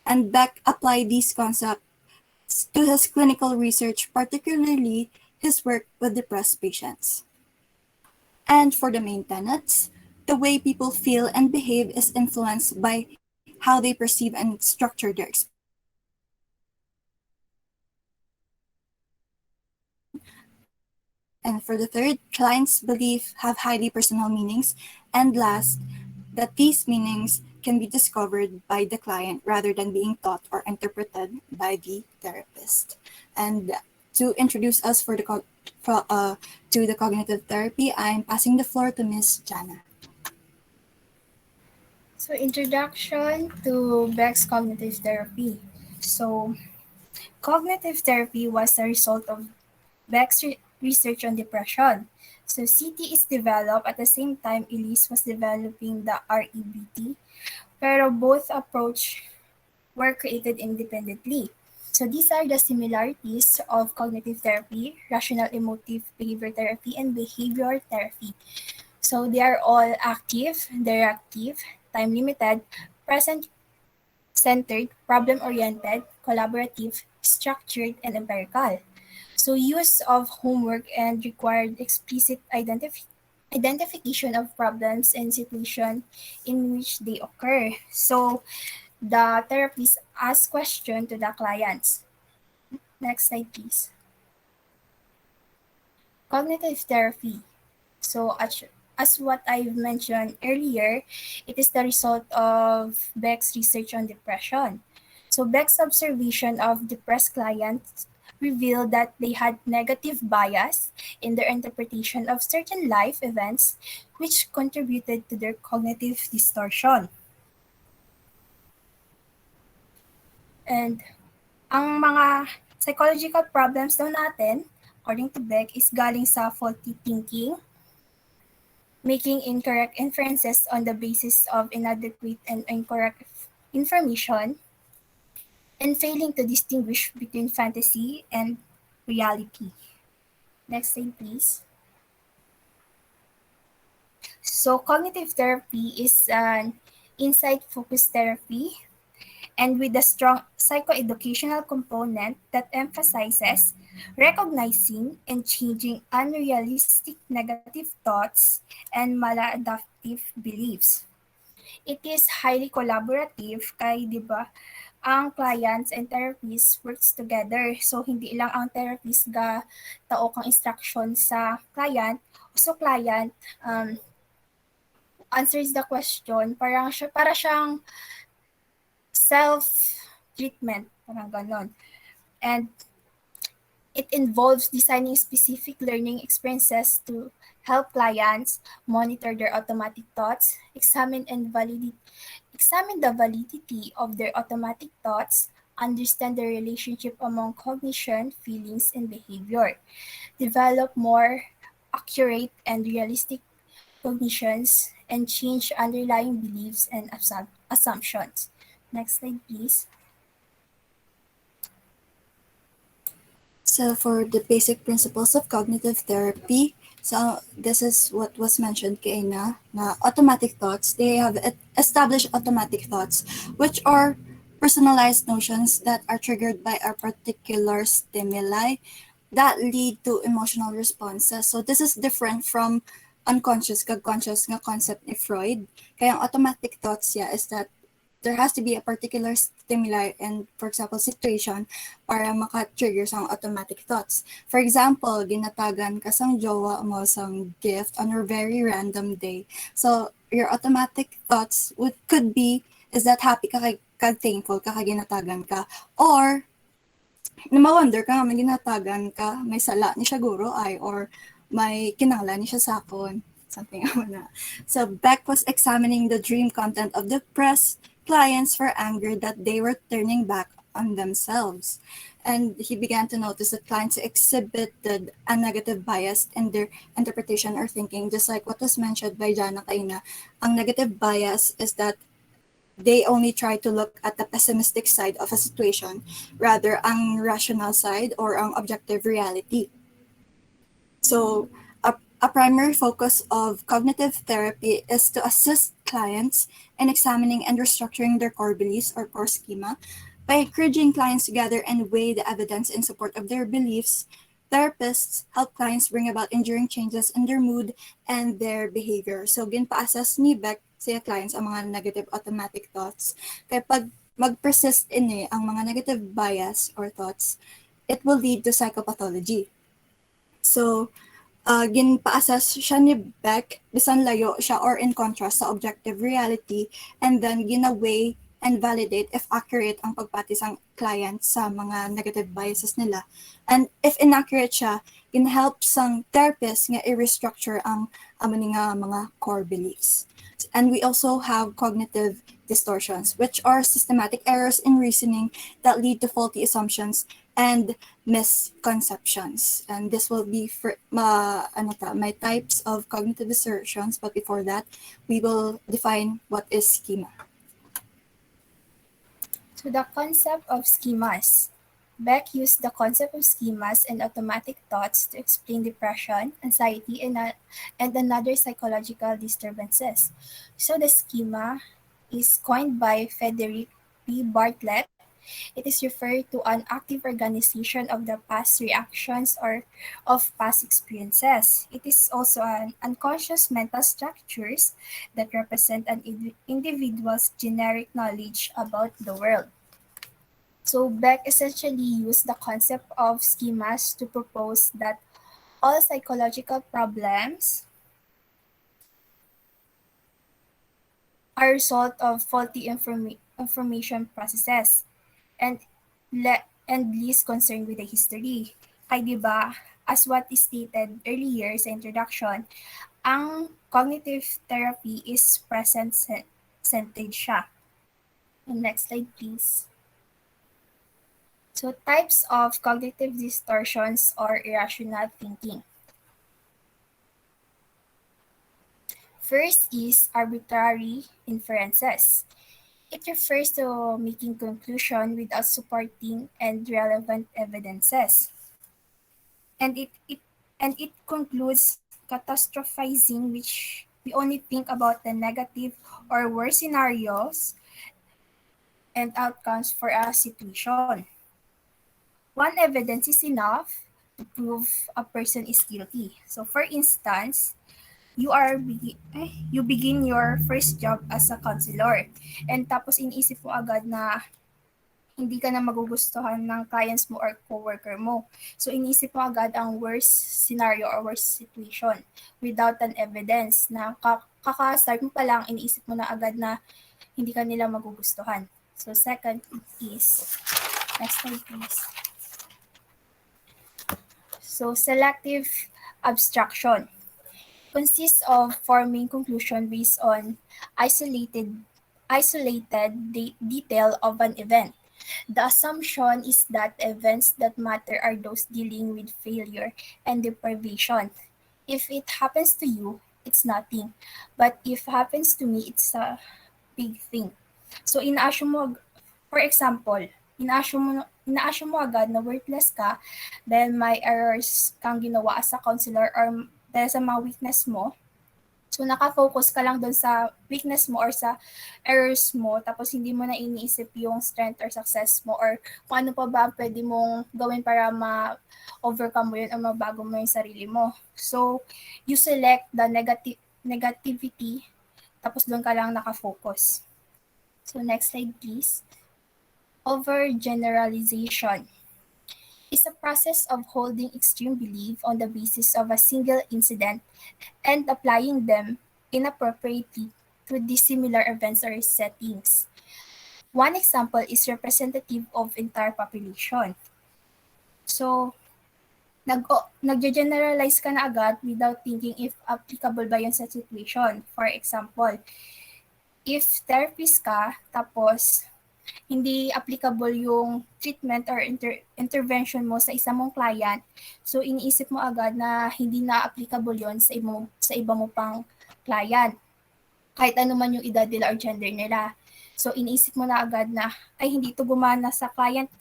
And Beck applied these concepts to his clinical research, particularly his work with depressed patients. And for the main tenets, the way people feel and behave is influenced by how they perceive and structure their experience. And for the third, clients' beliefs have highly personal meanings. And last, that these meanings can be discovered by the client rather than being taught or interpreted by the therapist. And to introduce us to the cognitive therapy, I'm passing the floor to Miss Jana. So, introduction to Beck's cognitive therapy. So, cognitive therapy was a result of Beck's research on depression. So, CT is developed at the same time Elise was developing the REBT, pero both approach were created independently. So, these are the similarities of cognitive therapy, rational emotive behavior therapy, and behavior therapy. So, they are all active, directive, time limited, present centered, problem-oriented, collaborative, structured, and empirical. So use of homework and required explicit identification of problems and situation in which they occur. So the therapist asks question to the clients. Next slide, please. Cognitive therapy. So as what I've mentioned earlier, it is the result of Beck's research on depression. So Beck's observation of depressed clients revealed that they had negative bias in their interpretation of certain life events, which contributed to their cognitive distortion. And ang mga psychological problems daw natin, according to Beck, is galing sa faulty thinking, making incorrect inferences on the basis of inadequate and incorrect information, and failing to distinguish between fantasy and reality. Next slide, please. So, cognitive therapy is an insight-focused therapy and with a strong psychoeducational component that emphasizes recognizing and changing unrealistic negative thoughts and maladaptive beliefs. It is highly collaborative kay 'di ba ang clients and therapists works together. So hindi lang ang therapist ga tao kang instruction sa client, so client answers the question para siyang self treatment parang ganon. And it involves designing specific learning experiences to help clients monitor their automatic thoughts, examine the validity of their automatic thoughts, understand the relationship among cognition, feelings, and behavior, develop more accurate and realistic cognitions, and change underlying beliefs and assumptions. Next slide, please. So for the basic principles of cognitive therapy, so this is what was mentioned kaina na automatic thoughts. They have established automatic thoughts, which are personalized notions that are triggered by a particular stimuli that lead to emotional responses. So this is different from unconscious kag conscious nga concept ni Freud. Kaya ang automatic thoughts yeah is that there has to be a particular stimuli and, for example, situation para maka-trigger sa automatic thoughts. For example, ginatagan ka sang jowa mo sang gift on a very random day. So, your automatic thoughts could be, is that happy ka kag thankful ka kag ginatagan ka? Or, na-wonder ka, may ginatagan ka, may sala ni siya guro ay, or may kinanglan ni siya sakon. Something like that. So Beck was examining the dream content of depressed clients for anger that they were turning back on themselves. And he began to notice that clients exhibited a negative bias in their interpretation or thinking, just like what was mentioned by Jana kaina. Ang negative bias is that they only try to look at the pessimistic side of a situation, rather ang rational side or ang objective reality. So a primary focus of cognitive therapy is to assist clients in examining and restructuring their core beliefs or core schema. By encouraging clients to gather and weigh the evidence in support of their beliefs, therapists help clients bring about enduring changes in their mood and their behavior. So, ginpa-assess ni Beck sa clients ang mga negative automatic thoughts. Kaya pag mag-persist ang mga negative bias or thoughts, it will lead to psychopathology. So, ginpa-assess siya ni Beck, bisan layo siya or in contrast sa objective reality, and then gina-weigh and validate if accurate ang pagpati sa client sa mga negative biases nila. And if inaccurate siya, in-help sang therapist nga i-restructure ang aming mga core beliefs. And we also have cognitive distortions, which are systematic errors in reasoning that lead to faulty assumptions and misconceptions. And this will be for my types of cognitive distortions. But before that, we will define what is schema. To the concept of schemas. Beck used the concept of schemas and automatic thoughts to explain depression, anxiety, and another psychological disturbances. So the schema is coined by Frederick P. Bartlett. It is referred to an active organization of the past reactions or of past experiences. It is also an unconscious mental structures that represent an individual's generic knowledge about the world. So Beck essentially used the concept of schemas to propose that all psychological problems are a result of faulty information processes and least concerned with the history. Kaya diba, as what is stated earlier sa introduction, ang cognitive therapy is present-centered siya. And next slide please. So types of cognitive distortions or irrational thinking. First is arbitrary inferences. It refers to making conclusion without supporting and relevant evidences. And it concludes catastrophizing, which we only think about the negative or worst scenarios and outcomes for a situation. One evidence is enough to prove a person is guilty. So for instance, you begin your first job as a counselor and tapos iniisip mo agad na hindi ka na magugustuhan ng clients mo or coworker mo. So iniisip mo agad ang worst scenario or worst situation without an evidence na kaka-start mo pa lang, iniisip mo na agad na hindi ka nila magugustuhan. So second is, next slide please. So selective abstraction consists of forming conclusion based on isolated detail of an event. The assumption is that events that matter are those dealing with failure and deprivation. If it happens to you, it's nothing. But if it happens to me, it's a big thing. So for example, ina-assume mo agad na worthless ka dahil may errors kang ginawa as a counselor or dahil sa mga weakness mo. So nakafocus ka lang doon sa weakness mo or sa errors mo, tapos hindi mo na iniisip yung strength or success mo or kung ano pa ba pwede mong gawin para ma-overcome mo yun o mabago mo yung sarili mo. So you select the negativity, tapos doon ka lang nakafocus. So next slide please. Overgeneralization is a process of holding extreme belief on the basis of a single incident and applying them inappropriately to dissimilar events or settings. One example is representative of entire population. So, nag-generalize ka na agad without thinking if applicable ba yun sa situation. For example, if therapist ka, tapos hindi applicable yung treatment or intervention mo sa isa mong client, so iniisip mo agad na hindi na applicable yon sa iba mo pang client. Kahit ano man yung edad nila or gender nila. So iniisip mo na agad na ay hindi to gumana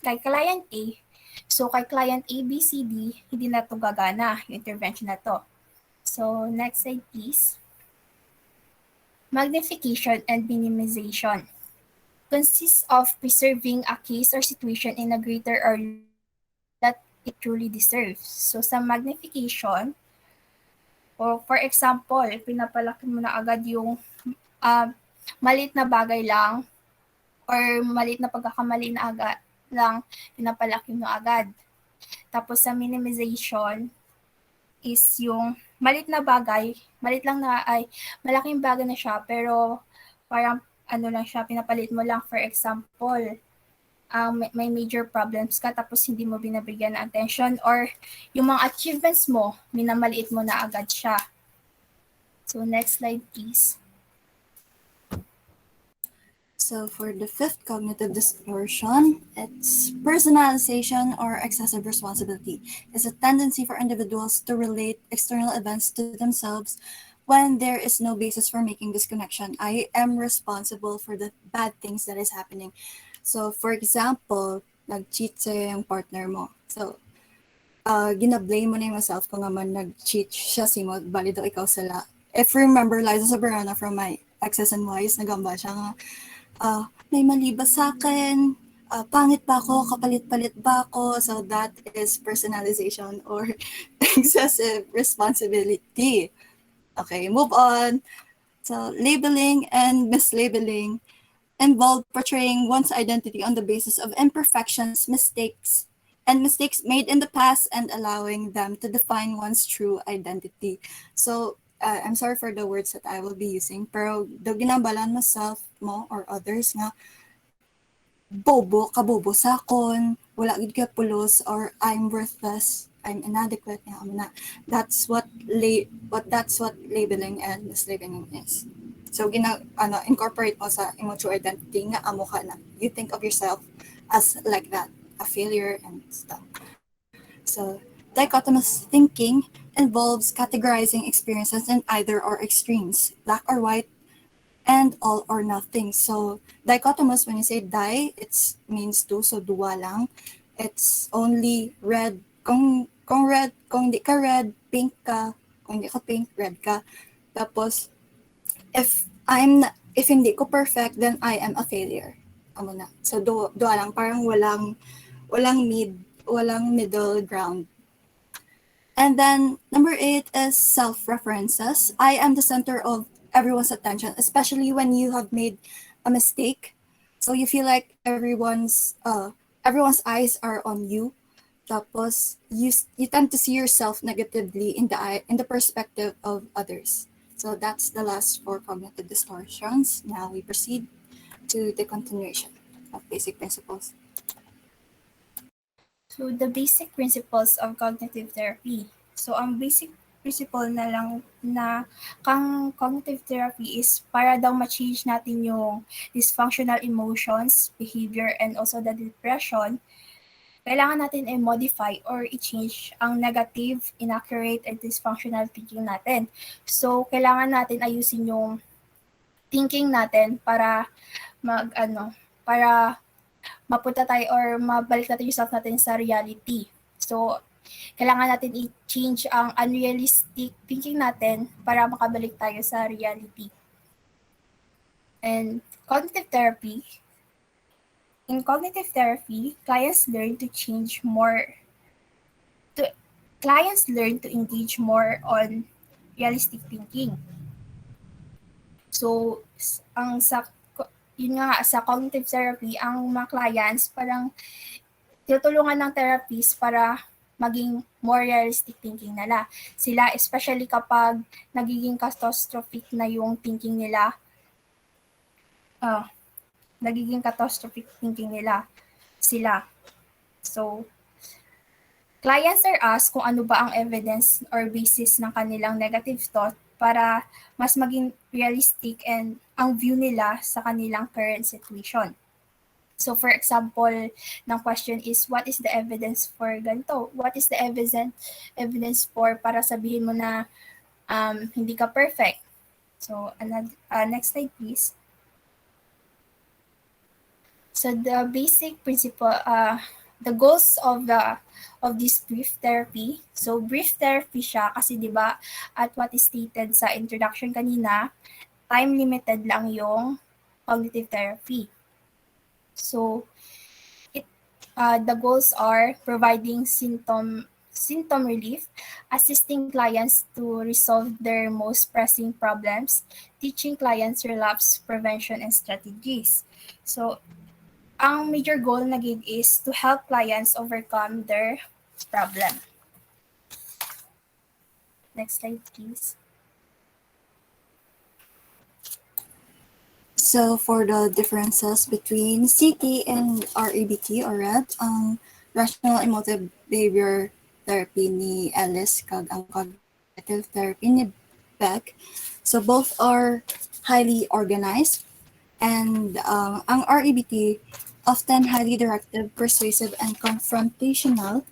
kay client A. So kay client A, B, C, D, hindi na to gagana yung intervention na to. So next slide please. Magnification and minimization consists of preserving a case or situation in a greater or that it truly deserves. So sa magnification, or for example, pinapalaki mo na agad yung maliit na bagay lang or maliit na pagkakamali na agad lang, pinapalaki mo agad. Tapos sa minimization is yung maliit na bagay, malaking bagay na siya, pero parang ano lang siya, pinapalit mo lang. For example, may major problems ka tapos hindi mo binabigyan ng attention, or yung mga achievements mo, minamaliit mo na agad siya. So next slide please. So for the fifth cognitive distortion, it's personalization or excessive responsibility. It's a tendency for individuals to relate external events to themselves when there is no basis for making this connection. I am responsible for the bad things that is happening. So for example, nag-cheat sa'yo yung partner mo. So gina-blame mo na yung myself kung naman nag-cheat siya si mo, balido ikaw sila. If you remember Liza Soberano from my Exes and Ys, nagamba siya nga, may mali ba sa akin? Pangit ba ako? Kapalit-palit ba ako? So that is personalization or excessive responsibility. Okay, move on. So labeling and mislabeling involve portraying one's identity on the basis of imperfections, mistakes made in the past and allowing them to define one's true identity. So, I'm sorry for the words that I will be using, pero daw ginabalan mo self mo or others nga, kabobo sakon, wala gid ka pulos, or I'm worthless, I'm inadequate, na. That's what labeling and mislabeling is. So incorporate mo sa imo true identity nga amo ka na. You think of yourself as like that, a failure and stuff. So dichotomous thinking involves categorizing experiences in either or extremes, black or white, and all or nothing. So dichotomous, when you say di, it means two, so dua lang. It's only red. Kung di ka red, pink ka. Kung di ka pink, red ka. Tapos, if hindi ko perfect, then I am a failure. Amo na. So dua lang, parang walang middle ground. And then number 8 is self-references. I am the center of everyone's attention, especially when you have made a mistake. So you feel like everyone's eyes are on you. Tapos you tend to see yourself negatively in the perspective of others. So that's the last 4 cognitive distortions. Now we proceed to the continuation of basic principles. So the basic principles of cognitive therapy. So ang basic principle na lang na kang cognitive therapy is para daw ma-change natin yung dysfunctional emotions, behavior, and also the depression. Kailangan natin i-modify or i-change ang negative, inaccurate, and dysfunctional thinking natin. So kailangan natin ayusin yung thinking natin para para mapunta tayo or mabalik natin yung self natin sa reality. So, kailangan natin i-change ang unrealistic thinking natin para makabalik tayo sa reality. And in cognitive therapy, clients learn to engage more on realistic thinking. So, yun nga, sa cognitive therapy, ang mga clients parang tinutulungan ng therapist para maging more realistic thinking nila. Sila, especially kapag nagiging catastrophic na yung thinking nila, sila. So, clients are asked kung ano ba ang evidence or basis ng kanilang negative thought para mas maging realistic and ang view nila sa kanilang current situation. So for example, ng question is, what is the evidence for ganito? What is the evidence for para sabihin mo na hindi ka perfect? So next slide please. So the basic principle, the goals of this brief therapy. So brief therapy siya kasi 'di ba at what is stated sa introduction kanina, time limited lang yung cognitive therapy. So the goals are providing symptom relief, assisting clients to resolve their most pressing problems, teaching clients relapse prevention and strategies. So ang major goal na gid is to help clients overcome their problem. Next slide, please. So for the differences between CT and REBT or RED, ang rational emotive behavior therapy ni Ellis kag ang cognitive therapy ni Beck. So both are highly organized and ang REBT often highly directive, persuasive, and confrontational,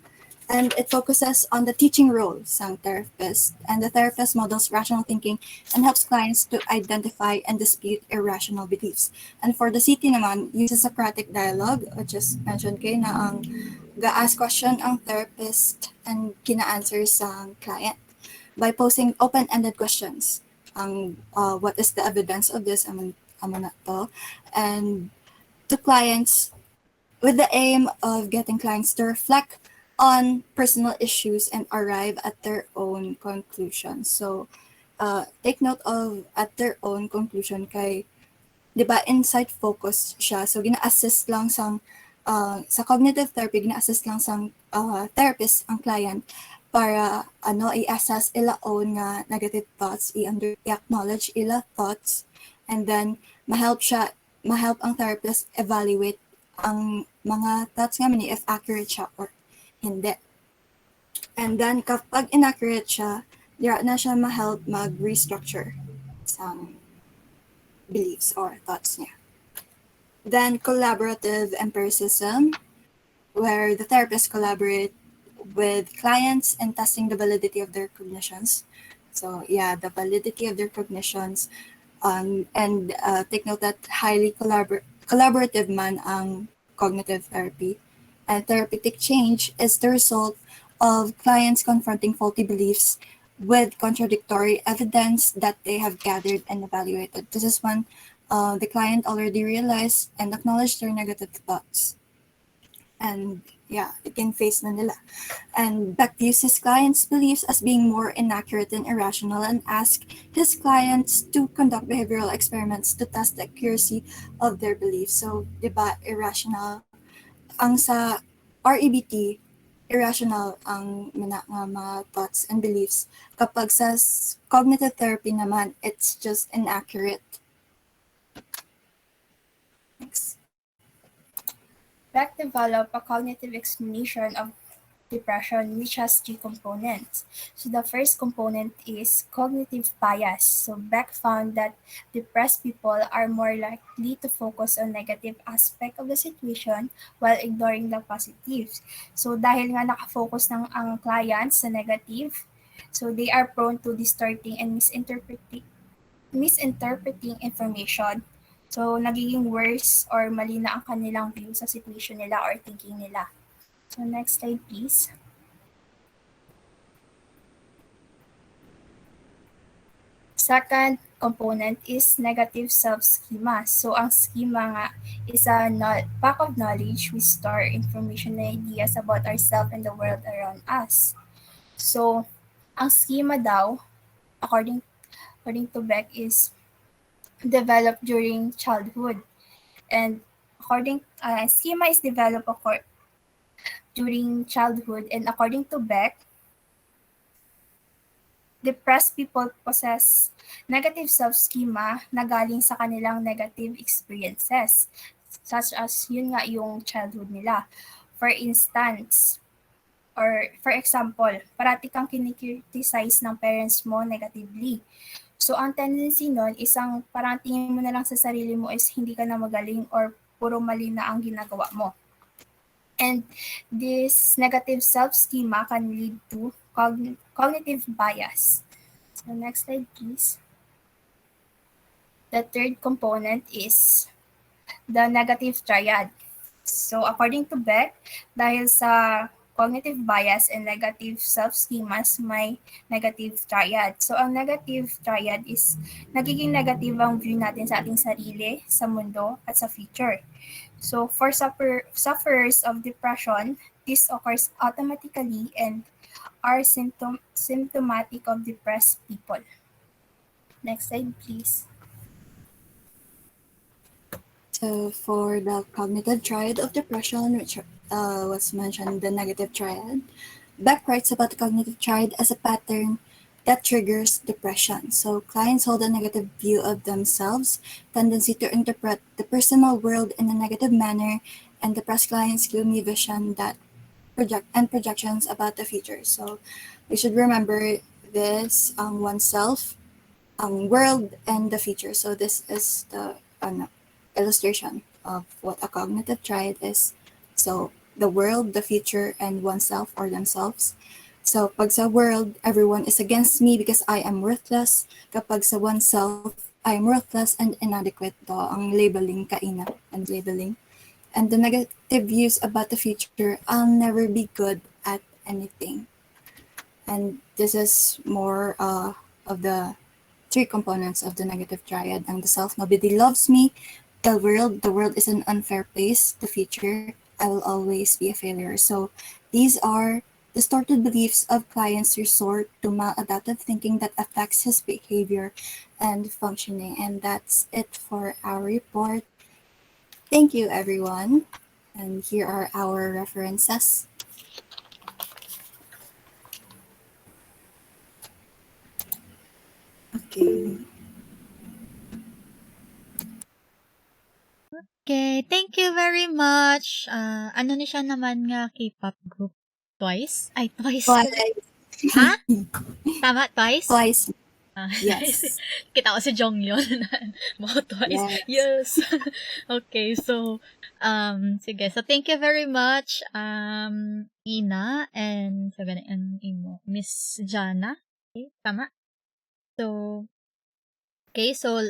and it focuses on the teaching role ng therapist. And the therapist models rational thinking and helps clients to identify and dispute irrational beliefs. And for the CT naman, uses Socratic dialogue, which is mentioned kay na ang ga-ask question ang therapist and kina-answer sa client by posing open-ended questions. What is the evidence of this? Amo na to. And to clients with the aim of getting clients to reflect on personal issues and arrive at their own conclusion. So, take note of at their own conclusion kay, di ba, insight focused siya. So, gina-assist lang sa cognitive therapy, gina-assist lang therapist ang client para i-assess ila own nga negative thoughts, i-acknowledge ila thoughts, and then ma-help ang therapist evaluate ang mga thoughts nga if accurate siya or hindi. And then kapag inaccurate siya, dira na siya ma-help mag-restructure some beliefs or thoughts niya. Then collaborative empiricism, where the therapists collaborate with clients in testing the validity of their cognitions. So yeah, the validity of their cognitions, and take note that highly collaborative man ang cognitive therapy. And therapeutic change is the result of clients confronting faulty beliefs with contradictory evidence that they have gathered and evaluated. This is when the client already realized and acknowledged their negative thoughts. And yeah, it can face na nila. And Beck views his clients' beliefs as being more inaccurate and irrational and asks his clients to conduct behavioral experiments to test the accuracy of their beliefs. So, di ba, irrational. Ang sa REBT, irrational ang mga thoughts and beliefs. Kapag sa cognitive therapy naman, it's just inaccurate. Next. Beck developed a cognitive explanation of depression, which has three components. So the first component is cognitive bias. So Beck found that depressed people are more likely to focus on negative aspect of the situation while ignoring the positives. So dahil nga nakafocus ng ang clients sa negative, so they are prone to distorting and misinterpreting information. So nagiging worse or mali na ang kanilang view sa situation nila or thinking nila. So next slide please. Second component is negative self-schema. So ang schema nga is a pack of knowledge. We store information and ideas about ourselves and the world around us. So ang schema daw, according to Beck, is developed during childhood. And schema is developed during childhood, and according to Beck, depressed people possess negative self-schema na galing sa kanilang negative experiences, such as yun nga yung childhood nila. For instance, or for example, parati kang kinikriticize ng parents mo negatively. So ang tendency nun, isang parang tingin mo na lang sa sarili mo is hindi ka na magaling or puro mali na ang ginagawa mo. And this negative self-schema can lead to cognitive bias. So next slide, please. The third component is the negative triad. So according to Beck, dahil sa cognitive bias and negative self-schemas, may negative triad. So ang negative triad is nagiging negative ang view natin sa ating sarili, sa mundo, at sa future. So for sufferers of depression, this occurs automatically and are symptomatic of depressed people. Next slide, please. So for the cognitive triad of depression, which was mentioned, the negative triad, Beck writes about the cognitive triad as a pattern that triggers depression. So clients hold a negative view of themselves, tendency to interpret the personal world in a negative manner, and depressed clients' gloomy vision that projections about the future. So we should remember this oneself, world, and the future. So this is the illustration of what a cognitive triad is. So the world, the future, and oneself or themselves. So pag sa world, everyone is against me because I am worthless. Kapag sa oneself, I am worthless and inadequate. To ang labeling kaina and labeling. And the negative views about the future, I'll never be good at anything. And this is more of the three components of the negative triad. Ang the self, nobody loves me. The world is an unfair place. The future, I will always be a failure. So these are distorted beliefs of clients resort to maladaptive thinking that affects his behavior and functioning. And that's it for our report. Thank you, everyone. And here are our references. Okay. Okay, thank you very much. Ano ni siya naman nga K-pop group? Twice? Ay, Twice pala. Twice. Ha? Tama, Twice? Twice. Nice. Yes. Kita ko si Jong yun. Mga Twice. Yes. Yes. Okay, so, sige. So, thank you very much, Ina, and, sabi na, Miss Jana. Okay, tama? So, okay, so,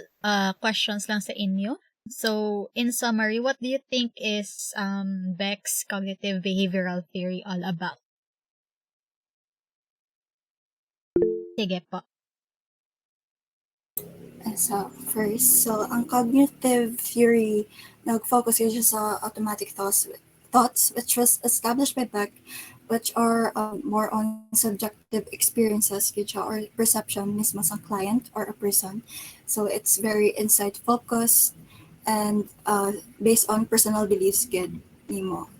questions lang sa inyo. So, in summary, what do you think is Beck's cognitive behavioral theory all about? Sige po. So, first, so ang cognitive theory, nag-focus yun siya sa automatic thoughts which was established by Beck, which are more on subjective experiences or perception mismo sa client or a person. So it's very insight focused and based on personal beliefs gid nimo.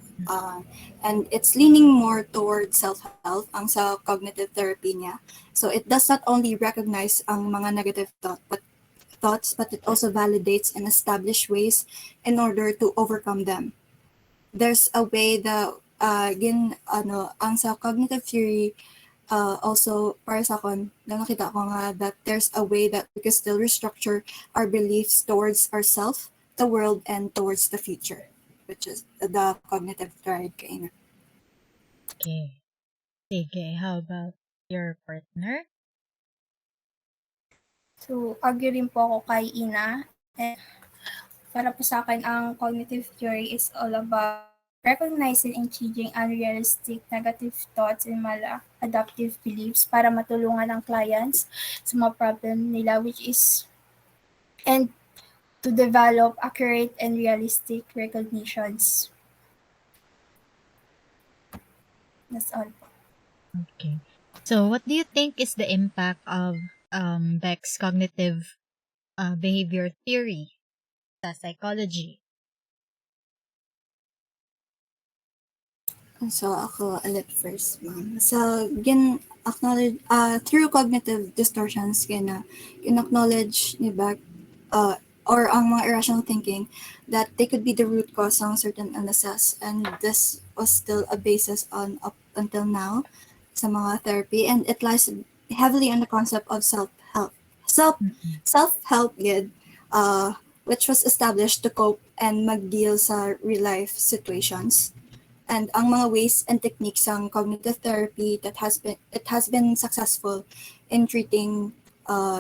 And it's leaning more toward self-help ang sa cognitive therapy niya. So it does not only recognize ang mga negative thoughts, but it also validates and establish ways in order to overcome them. There's a way that ang sa cognitive theory also para sa akin, nakita ko nga that there's a way that we can still restructure our beliefs towards ourselves, the world, and towards the future, which is the cognitive triad kaina. Okay. Sige, how about your partner? So, agree rin po ako kay Ina. And para po sa akin, ang cognitive theory is all about recognizing and changing unrealistic negative thoughts and maladaptive beliefs para matulungan ang clients sa mga problem nila, which is and to develop accurate and realistic recognitions. That's all po. Okay. So, what do you think is the impact of Beck's cognitive behavior theory sa psychology? So ako ulit first, ma'am. So acknowledge through cognitive distortions acknowledge ni Beck or ang mga irrational thinking that they could be the root cause ng certain illnesses, and this was still a basis on up until now sa mga therapy, and it lies heavily on the concept of self-help. Self-help which was established to cope and mag-deal sa real life situations. And ang mga ways and techniques ng cognitive therapy that has been successful in treating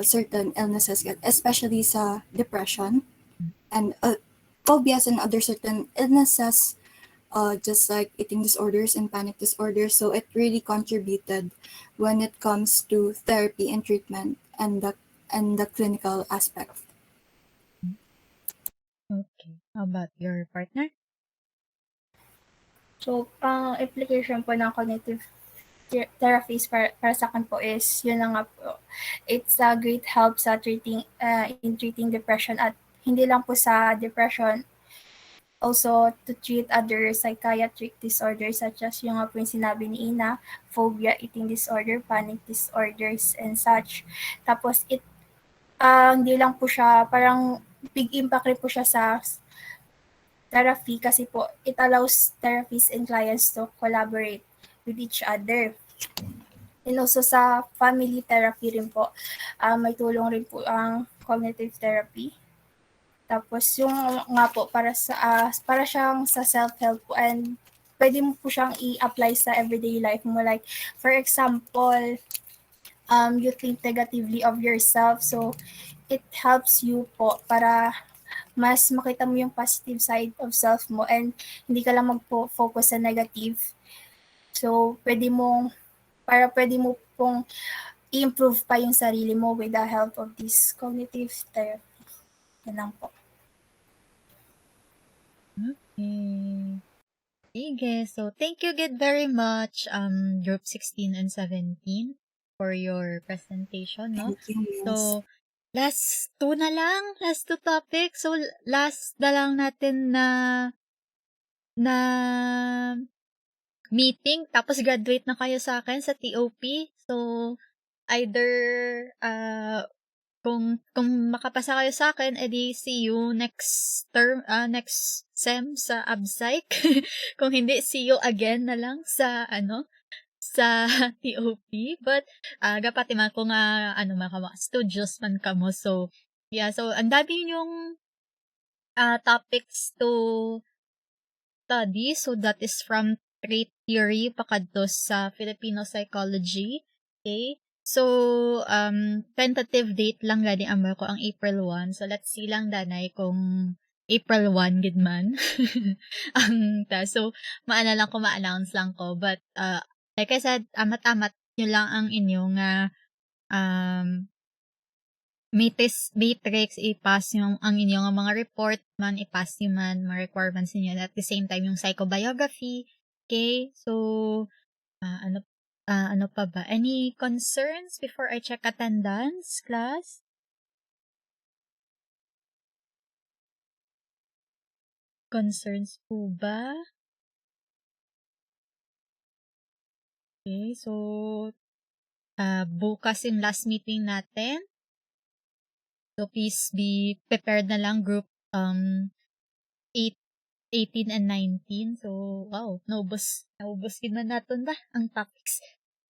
certain illnesses, especially sa depression and phobias and other certain illnesses, just like eating disorders and panic disorders. So it really contributed when it comes to therapy and treatment and the clinical aspect. Okay. How about your partner? So, ang application po ng cognitive therapies para sa akin po is, yun na nga po, it's a great help sa in treating depression, at hindi lang po sa depression, Also, to treat other psychiatric disorders such as yung nga po yung sinabi ni Ina, phobia, eating disorder, panic disorders, and such. Tapos, hindi lang po siya, parang big impact rin po siya sa therapy kasi po, it allows therapists and clients to collaborate with each other. And also sa family therapy rin po, may tulong rin po ang cognitive therapy. Tapos yung nga po para siyang sa self-help po, and pwede mo po siyang i-apply sa everyday life mo. Like for example, you think negatively of yourself, so it helps you po para mas makita mo yung positive side of self mo and hindi ka lang magpo-focus sa negative. So pwede mo pong i-improve pa yung sarili mo with the help of this cognitive therapy. Yan lang po. Okay. Sige. So, thank you again very much, Group 16 and 17 for your presentation, no? Thank you, Miss. So, last two topics. So, last na lang natin na meeting, tapos graduate na kayo sa akin sa TOP. So, either, kung makapasa kayo sa akin, edi see you next term, next sem sa ABPSY. Kung hindi, see you again na lang sa sa TOP. But gapati man kung mga studios man kamo. So yeah, so ang dami yung topics to study. So that is from trait theory pakadto sa Filipino psychology. Okay? So, tentative date lang gani amo ko ang April 1. So, let's see lang danay kung April 1 gid man. So, maana lang ko ma-announce lang ko. But, like I said, amat-amat nyo lang ang inyong matrix, i-pass yung ang inyong mga report man, i-pass nyo man, mga requirements niyo. At the same time, yung psychobiography. Okay? So, ano pa ba? Any concerns before I check attendance, class? Concerns po ba? Okay, so, bukas yung last meeting natin. So, please be prepared na lang, group 8, 18 and 19. So, wow, naubos yun na natin ba ang topics.